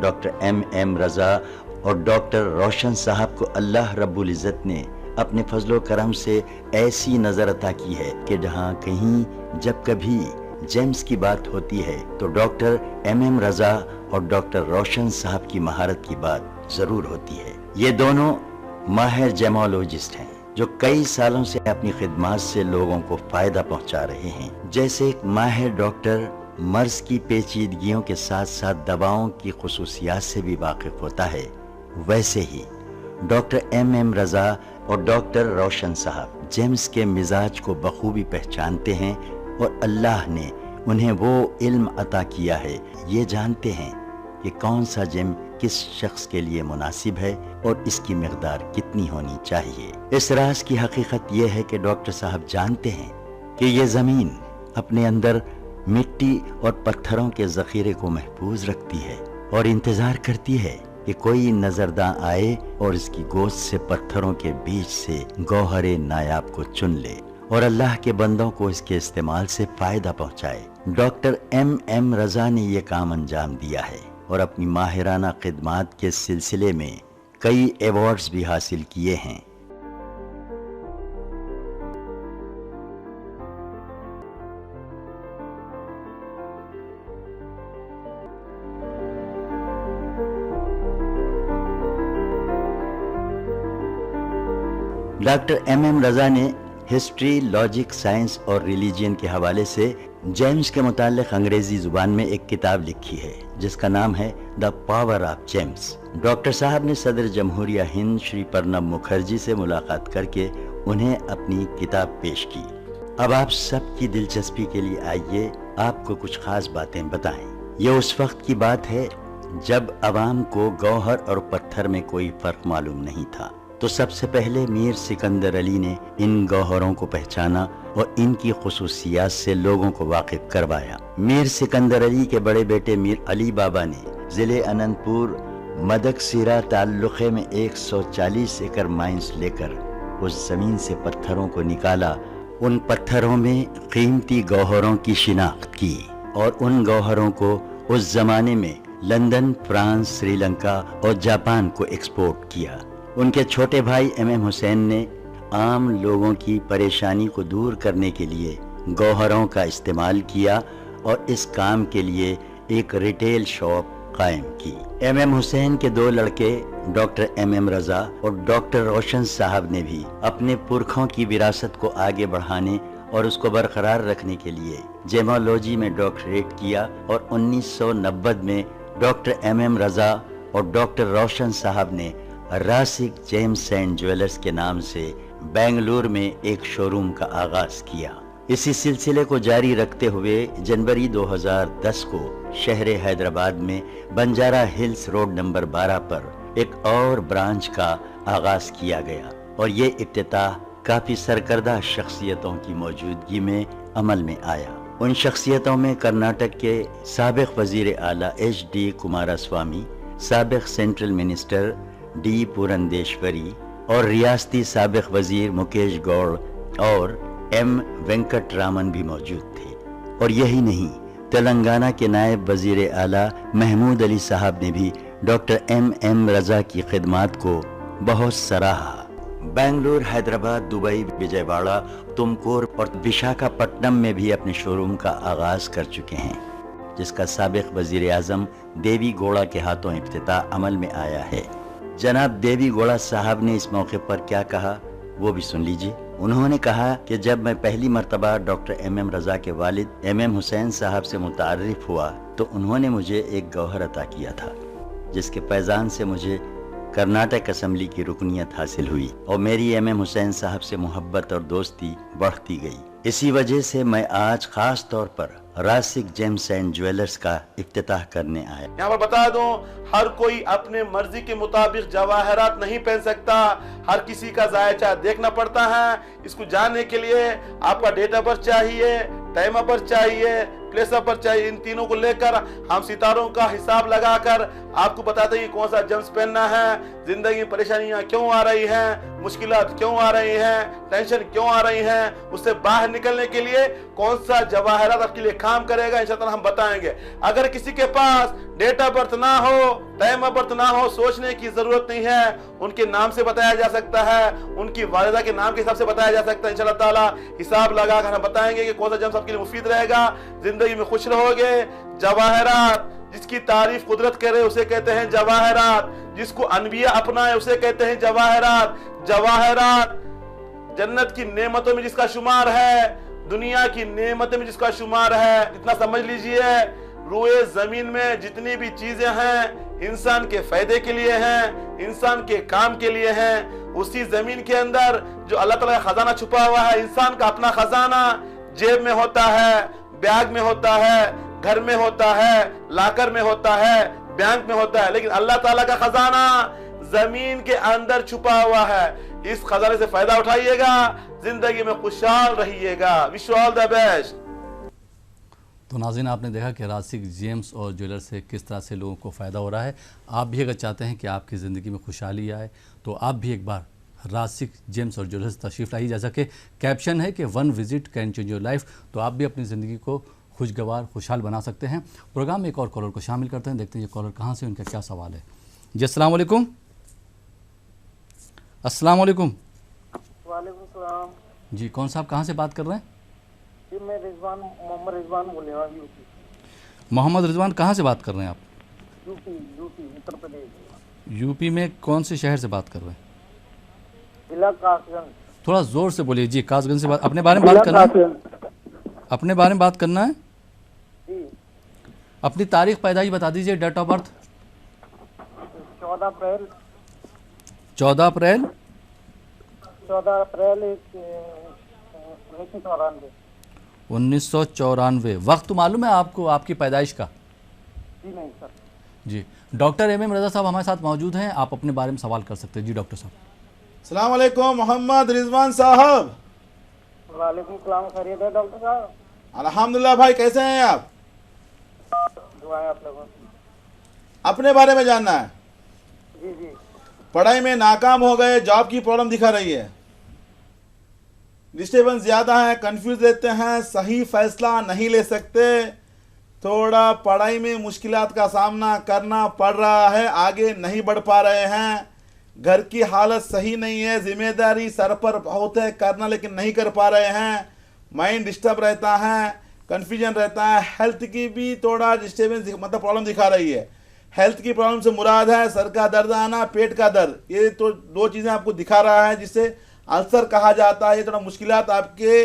डॉक्टर MM रज़ा और डॉक्टर रोशन साहब को अल्लाह रब्बुल इज़्ज़त ने अपने फजलो करम से ऐसी नज़र अता की है कि जहाँ कहीं जब कभी जेम्स की बात होती है तो डॉक्टर MM रज़ा और डॉक्टर रोशन साहब की महारत की बात ज़रूर होती है। ये दोनों माहिर जेमोलॉजिस्ट हैं जो कई सालों से अपनी खिदमात से लोगों को फ़ायदा पहुंचा रहे हैं। जैसे एक माहिर डॉक्टर मर्ज की पेचीदगियों के साथ साथ दवाओं की खुसूसियात से भी वाकिफ होता है, वैसे ही डॉक्टर MM रज़ा और डॉक्टर रोशन साहब जेम्स के मिजाज को बखूबी पहचानते हैं और अल्लाह ने उन्हें वो इल्म अता किया है, ये जानते हैं कि कौन सा जेम किस शख्स के लिए मुनासिब है और इसकी मिकदार कितनी होनी चाहिए। इस राज की हकीकत यह है कि डॉक्टर साहब जानते हैं कि ये ज़मीन अपने अंदर मिट्टी और पत्थरों के जखीरे को महफूज रखती है और इंतजार करती है कि कोई नजरदां आए और इसकी गोश्त से पत्थरों के बीच से गौहरे नायाब को चुन ले और अल्लाह के बंदों को इसके इस्तेमाल से फायदा पहुंचाए। Doctor M.M. रजा ने ये काम अंजाम दिया है और अपनी माहिराना खिदमात के सिलसिले में कई अवार्ड्स भी हासिल किए हैं। Doctor M.M. रजा ने हिस्ट्री, लॉजिक, साइंस और रिलीजन के हवाले से जेम्स के मुताल्लिक अंग्रेजी जुबान में एक किताब लिखी है जिसका नाम है the power of James. Doctor साहब ने सदर जमहूरिया हिंद श्री प्रणब मुखर्जी से मुलाकात करके उन्हें अपनी किताब पेश की। अब आप सबकी दिलचस्पी के लिए आइए आपको कुछ खास बातें बताएं। ये उस वक्त की बात है जब अवाम को गौहर और पत्थर में कोई फर्क मालूम नहीं था, तो सबसे पहले मीर सिकंदर अली ने इन गौहरों को पहचाना और इनकी खुसूसियात से लोगों को वाकिफ करवाया। मीर सिकंदर अली के बड़े बेटे मीर अली बाबा ने जिले अनंतपुर मदकसीरा ताल्लुक़े में 140 एकड़ माइंस लेकर उस जमीन से पत्थरों को निकाला, उन पत्थरों में कीमती गौहरों की शिनाख्त की और उन गौहरों को उस जमाने में लंदन, फ्रांस, श्रीलंका और जापान को एक्सपोर्ट किया। उनके छोटे भाई M.M. हुसैन ने आम लोगों की परेशानी को दूर करने के लिए गौहरों का इस्तेमाल किया और इस काम के लिए एक रिटेल शॉप कायम की। M.M. हुसैन के दो लड़के डॉक्टर M.M. रजा और डॉक्टर रोशन साहब ने भी अपने पुरखों की विरासत को आगे बढ़ाने और उसको बरकरार रखने के लिए जेमोलॉजी में डॉक्टरेट किया और 1990 में डॉक्टर M.M. रजा और डॉक्टर रोशन साहब ने रासिक जेम्स एंड ज्वेलर्स के नाम से बेंगलुरु में एक शोरूम का आगाज किया। इसी सिलसिले को जारी रखते हुए जनवरी 2010 को शहर हैदराबाद में बंजारा हिल्स रोड नंबर 12 पर एक और ब्रांच का आगाज किया गया और ये इफ्तिताह काफी सरकर्दा शख्सियतों की मौजूदगी में अमल में आया। उन शख्सियतों में कर्नाटक के साबिक वजीर आला H.D. कुमारस्वामी, साबिक सेंट्रल मिनिस्टर D. पुरंदेश्वरी और रियासती साबिक वजीर मुकेश गौड़ और M. वेंकटरामन भी मौजूद थे। और यही नहीं, तेलंगाना के नायब वजीर आला महमूद अली साहब ने भी डॉक्टर M.M. रजा की खिदमात को बहुत सराहा। बेंगलुरु, हैदराबाद, दुबई, विजयवाड़ा, तुमकुर और विशाखापट्टनम में भी अपने शोरूम का आगाज कर चुके हैं, जिसका साबिक वजीर आजम देवी गौड़ा के हाथों इफ्तिताह अमल में आया है। जनाब देवी गौड़ा साहब ने इस मौके पर क्या कहा वो भी सुन लीजिए। उन्होंने कहा कि जब मैं पहली मर्तबा डॉक्टर M.M. रजा के वालिद M.M. हुसैन साहब से मुतारिफ हुआ तो उन्होंने मुझे एक गौहर अता किया था, जिसके फैजान से मुझे कर्नाटक असेंबली की रुकनियत हासिल हुई और मेरी M.M. हुसैन साहब से मोहब्बत और दोस्ती बढ़ती गई। इसी वजह से मैं आज खास तौर पर रासिक जेम्स एंड ज्वेलर्स का इफ्तिताह करने आया। यहाँ पर बता दूं, हर कोई अपने मर्जी के मुताबिक जवाहरात नहीं पहन सकता, हर किसी का जायचा देखना पड़ता है। इसको जानने के लिए आपका डेट ऑफ बर्थ चाहिए, टाइम ऑफ बर्थ चाहिए, प्लेस ऑफ बर्थ चाहिए। इन तीनों को लेकर हम सितारों का हिसाब लगाकर आपको बताते हैं कि कौन सा जेम्स पहनना है। जिंदगी में परेशानियां क्यों आ रही हैं, मुश्किलात क्यों आ रही हैं, टेंशन क्यों आ रही हैं, उससे बाहर निकलने के लिए कौन सा जवाहरात आपके लिए काम करेगा, इंशाअल्लाह हम बताएंगे। अगर किसी के पास डेट ऑफ बर्थ ना हो, टाइम ऑफ बर्थ ना हो, सोचने की जरूरत नहीं है, उनके नाम से बताया जा सकता है, उनकी वालिदा के नाम के हिसाब से बताया जा सकता है। इंशाअल्लाह ताला हिसाब लगाकर हम बताएंगे कि कौन सा जेम्स आपके लिए मुफीद रहेगा, जिंदगी में खुश रहोगे। जवाहरात जिसकी तारीफ कुदरत करे उसे कहते हैं जवाहरात, जिसको अनबिया अपनाए उसे कहते हैं जवाहरात। जवाहरात जन्नत की नेमतों में जिसका शुमार है, दुनिया की नेमतों में जिसका शुमार है। इतना समझ लीजिए, रूए जमीन में जितनी भी चीजें हैं इंसान के फायदे के लिए हैं, इंसान के काम के लिए हैं। उसी जमीन के अंदर जो अल्लाह ताला का खजाना छुपा हुआ है, इंसान का अपना खजाना जेब में होता है, बैग में होता है, घर में होता है, लाकर में होता है, बैंक में होता है, लेकिन अल्लाह ताला का खजाना जमीन के अंदर छुपा हुआ है। इस खजाने से फायदा उठाइएगा, जिंदगी में खुशहाल रहिएगा। Wish you all the best. तो नाज़रीन, आपने देखा कि रासिक जेम्स और ज्वेलर्स से किस तरह से लोगों को फ़ायदा हो रहा है। आप भी अगर चाहते हैं कि आपकी ज़िंदगी में खुशहाली आए तो आप भी एक बार रासिक जेम्स और ज्वेलर्स तशरीफ़ लाई जा सके। कैप्शन है कि 1 visit can change your life. तो आप भी अपनी ज़िंदगी को खुशगवार खुशहाल बना सकते हैं। प्रोग्राम में एक और कॉलर को शामिल करते हैं, देखते हैं ये कॉलर कहाँ से, उनका क्या सवाल है। जी अस्सलाम वालेकुम। अस्सलाम वालेकुम। वालेकुम सलाम। जी कौन साहब कहाँ से बात कर रहे हैं? जी मैं मोहम्मद रिजवान बोल रहा हूँ, यूपी। मोहम्मद रिजवान कहाँ से बात कर रहे हैं आप? यूपी उत्तर प्रदेश। यूपी में कौन से शहर से बात कर रहे हैं? जिला कासगंज। थोड़ा ज़ोर से बोलिए। जी कासगंज से बात, अपने बारे में बात करना है? अपने बारे में बात करना है जी। अपनी तारीख पैदाइश बता दीजिए, डेट ऑफ बर्थ। 14 अप्रैल 14 अप्रैल 1994। वक्त मालूम है आपको आपकी पैदाइश का? जी नहीं सर। जी डॉक्टर एम रज़ा साहब हमारे साथ मौजूद हैं, आप अपने बारे में सवाल कर सकते हैं। जी डॉक्टर साहब। अस्सलाम वालेकुम मोहम्मद रिजवान साहब। वालेकुम सलाम, खैरियत है डॉक्टर साहब? अल्हम्दुलिल्लाह भाई, कैसे हैं आप? दुआएं आप लोगों की। अपने बारे में जानना है। जी जी। पढ़ाई में नाकाम हो गए, जॉब की प्रॉब्लम दिखा रही है, डिस्टर्बेंस ज़्यादा है, कंफ्यूज रहते हैं, सही फैसला नहीं ले सकते, थोड़ा पढ़ाई में मुश्किलात का सामना करना पड़ रहा है, आगे नहीं बढ़ पा रहे हैं, घर की हालत सही नहीं है, जिम्मेदारी सर पर बहुत है करना लेकिन नहीं कर पा रहे हैं, माइंड डिस्टर्ब रहता है, कन्फ्यूजन रहता है, हेल्थ की भी थोड़ा डिस्टर्बेंस मतलब प्रॉब्लम दिखा रही है। हेल्थ की प्रॉब्लम से मुराद है सर का दर्द आना, पेट का दर्द, ये तो 2 चीज़ें आपको दिखा रहा है जिससे अल्सर कहा जाता है। ये थोड़ा मुश्किलात आपके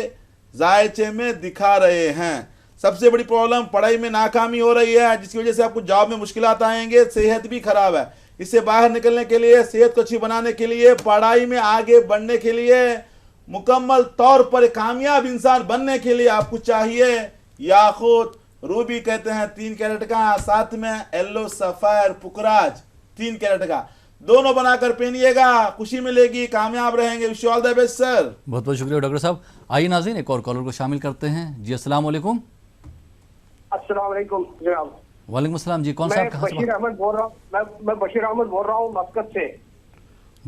जायचे में दिखा रहे हैं। सबसे बड़ी प्रॉब्लम पढ़ाई में नाकामी हो रही है जिसकी वजह से आपको जॉब में मुश्किलात आएंगे, सेहत भी खराब है। इससे बाहर निकलने के लिए, सेहत को अच्छी बनाने के लिए, पढ़ाई में आगे बढ़ने के लिए, मुकम्मल तौर पर कामयाब इंसान बनने के लिए आपको चाहिए याकूत, रूबी कहते हैं 3 कैरेट का, साथ में येलो सफायर पुकराज 3 कैरेट का, दोनों बनाकर पहनिएगा, खुशी मिलेगी, कामयाब रहेंगे। Wish you all the best sir. बहुत बहुत शुक्रिया डॉक्टर साहब। आइए नाज़रीन एक और कॉलर को शामिल करते हैं। जी अस्सलाम वालेकुम। अस्सलाम वालेकुम जनाब। वालेकुम अस्सलाम। जी कौन साहब कहाँ से? बशीर अहमद बोल रहा हूँ। मैं बशीर अहमद बोल रहा हूँ मस्कत से।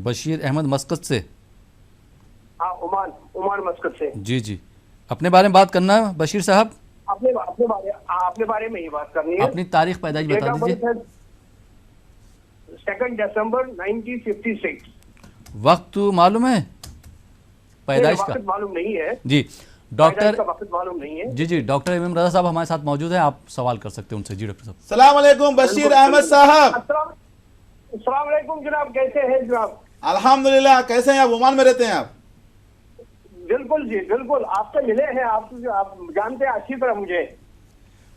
बशीर अहमद मस्कत से? हाँ, ओमान मस्कत से। जी जी, अपने बारे में बात करना है बशीर साहब? अपने बारे में ही बात करनी है। अपनी तारीख पैदाइश बता दीजिए। 2 दिसंबर 1956। वक्त मालूम है पैदाइश का? वक्त मालूम नहीं है जी डॉक्टर, वक्त मालूम नहीं है। जी जी डॉक्टर एम रज़ा साहब हमारे साथ मौजूद हैं, आप सवाल कर सकते हैं उनसे। जी डॉक्टर साहब। सलाम अलैकुम बशीर अहमद साहब। अस्सलाम वालेकुम जनाब, कैसे हैं जनाब? अल्हम्दुलिल्लाह। कैसे हैं आप? ओमान में रहते हैं आप? बिल्कुल जी बिल्कुल, आपसे मिले हैं, आप जानते हैं अच्छी तरह मुझे।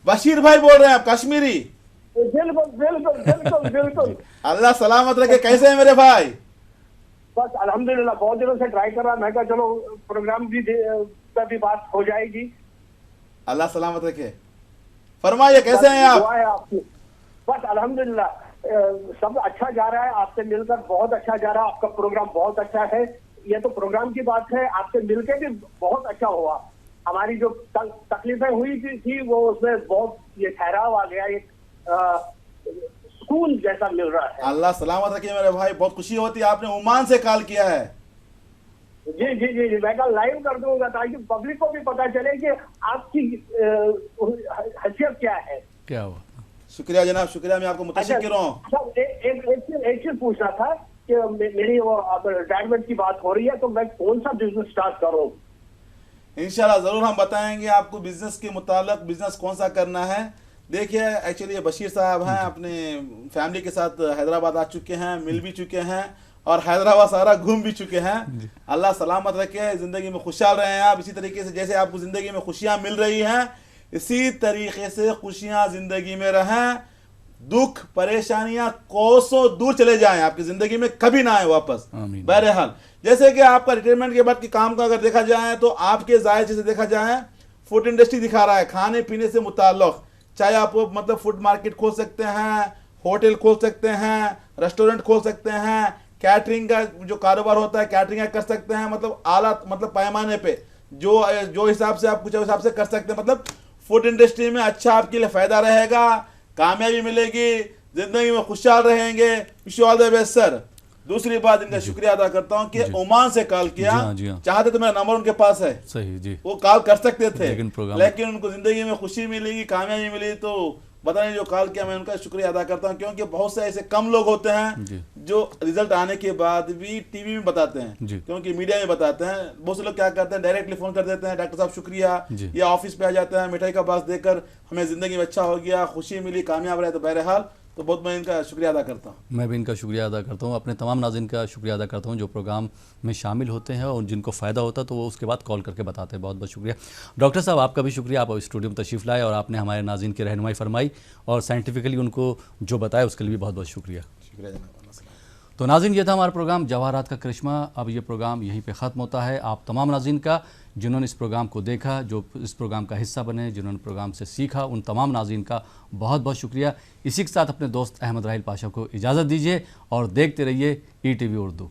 बशीर भाई बोल रहे हैं आप, कश्मीरी? बिल्कुल बिल्कुल बिल्कुल बिल्कुल। अल्लाह सलामत रखे। कैसे हैं मेरे भाई? बस अल्हम्दुलिल्लाह, बहुत दिनों से ट्राई कर रहा, मैं कहा चलो प्रोग्राम पे भी बात हो जाएगी। अल्लाह सलामत रखे। फरमाइए कैसे हैं आप? दुआ है आपकी। बस अल्हम्दुलिल्लाह सब अच्छा जा रहा है, आपसे मिलकर बहुत अच्छा जा रहा है, आपका प्रोग्राम बहुत अच्छा है। ये तो प्रोग्राम की बात है, आपसे मिलकर भी बहुत अच्छा हुआ। हमारी जो तकलीफें हुई थी वो उसमें बहुत ये ठहराव आ गया, एक सुकून जैसा मिल रहा है। अल्लाह सलामत रखे मेरे भाई, बहुत खुशी होती है। आपने ओमान से कॉल किया है? जी जी जी जी, मैं कल लाइव कर दूंगा ताकि पब्लिक को भी पता चले कि आपकी हैसियत क्या है। क्या हुआ? शुक्रिया जनाब, शुक्रिया। मैं आपको मुतशक्किर हूँ। एक चीज पूछना था कि मेरी वो रिटायरमेंट की बात हो रही है, तो मैं कौन सा बिजनेस स्टार्ट करूँ? इंशाल्लाह जरूर हम बताएंगे आपको बिजनेस के मुतालिक बिजनेस कौन सा करना है। देखिए एक्चुअली ये बशीर साहब हैं, अपने फैमिली के साथ हैदराबाद आ चुके हैं, मिल भी चुके हैं और हैदराबाद सारा घूम भी चुके हैं। अल्लाह सलामत रखे, ज़िंदगी में खुशहाल रहें आप। इसी तरीके से जैसे आपको ज़िंदगी में खुशियाँ मिल रही हैं, इसी तरीके से खुशियाँ ज़िंदगी में रहें। दुख परेशानियाँ कोसों दूर चले जाएं, आपकी ज़िंदगी में कभी ना आए वापस। बहरहाल जैसे कि आपका रिटायरमेंट के बाद के काम का अगर देखा जाए तो आपके जायजे से देखा जाए फूड इंडस्ट्री दिखा रहा है, खाने पीने से मुताल्लिक़, चाहे आप मतलब फूड मार्केट खोल सकते हैं, होटल खोल सकते हैं, रेस्टोरेंट खोल सकते हैं, कैटरिंग का जो कारोबार होता है कैटरिंग कर सकते हैं, मतलब आला मतलब पैमाने पे जो हिसाब से आप कुछ हिसाब से कर सकते हैं। मतलब फूड इंडस्ट्री में अच्छा आपके लिए फायदा रहेगा, कामयाबी मिलेगी, जिंदगी में खुशहाल रहेंगे। Wish you all the best sir. दूसरी बात, इनका शुक्रिया अदा करता हूँ कि ओमान से कॉल किया, जी हाँ। चाहते तो मेरा नंबर उनके पास है, सही जी, वो कॉल कर सकते थे, लेकिन उनको जिंदगी में खुशी मिलेगी, कामयाबी मिली, तो पता नहीं जो कॉल किया, मैं उनका शुक्रिया अदा करता हूँ। क्योंकि बहुत से ऐसे कम लोग होते हैं जो रिजल्ट आने के बाद भी टीवी में बताते हैं, क्योंकि मीडिया में बताते हैं। बहुत से लोग क्या करते हैं, डायरेक्टली फोन कर देते हैं, डॉक्टर साहब शुक्रिया, या ऑफिस पे आ जाते हैं, मिठाई का बास देकर हमें जिंदगी में अच्छा हो गया, खुशी मिली, कामयाब रहे। तो बहरहाल तो बहुत मैं इनका शुक्रिया अदा करता हूँ। मैं भी इनका शुक्रिया अदा करता हूँ, अपने तमाम नाज़रीन का शुक्रिया अदा करता हूँ जो प्रोग्राम में शामिल होते हैं और जिनको फ़ायदा होता है तो वो उसके बाद कॉल करके बताते हैं। बहुत बहुत शुक्रिया डॉक्टर साहब, आपका भी शुक्रिया, आप स्टूडियो में तशरीफ़ लाए और आपने हमारे नाज़रीन की रहनुमाई फरमाई और साइंटिफिकली उनको जो बताया उसके लिए भी बहुत बहुत शुक्रिया। तो नाज़रीन, ये था हमारा प्रोग्राम जवाहरात का करिश्मा। अब ये प्रोग्राम यहीं पे ख़त्म होता है। आप तमाम नाज़रीन का जिन्होंने इस प्रोग्राम को देखा, जो इस प्रोग्राम का हिस्सा बने, जिन्होंने प्रोग्राम से सीखा, उन तमाम नाज़रीन का बहुत बहुत शुक्रिया। इसी के साथ अपने दोस्त अहमद राहिल पाशा को इजाज़त दीजिए और देखते रहिए ETV उर्दू।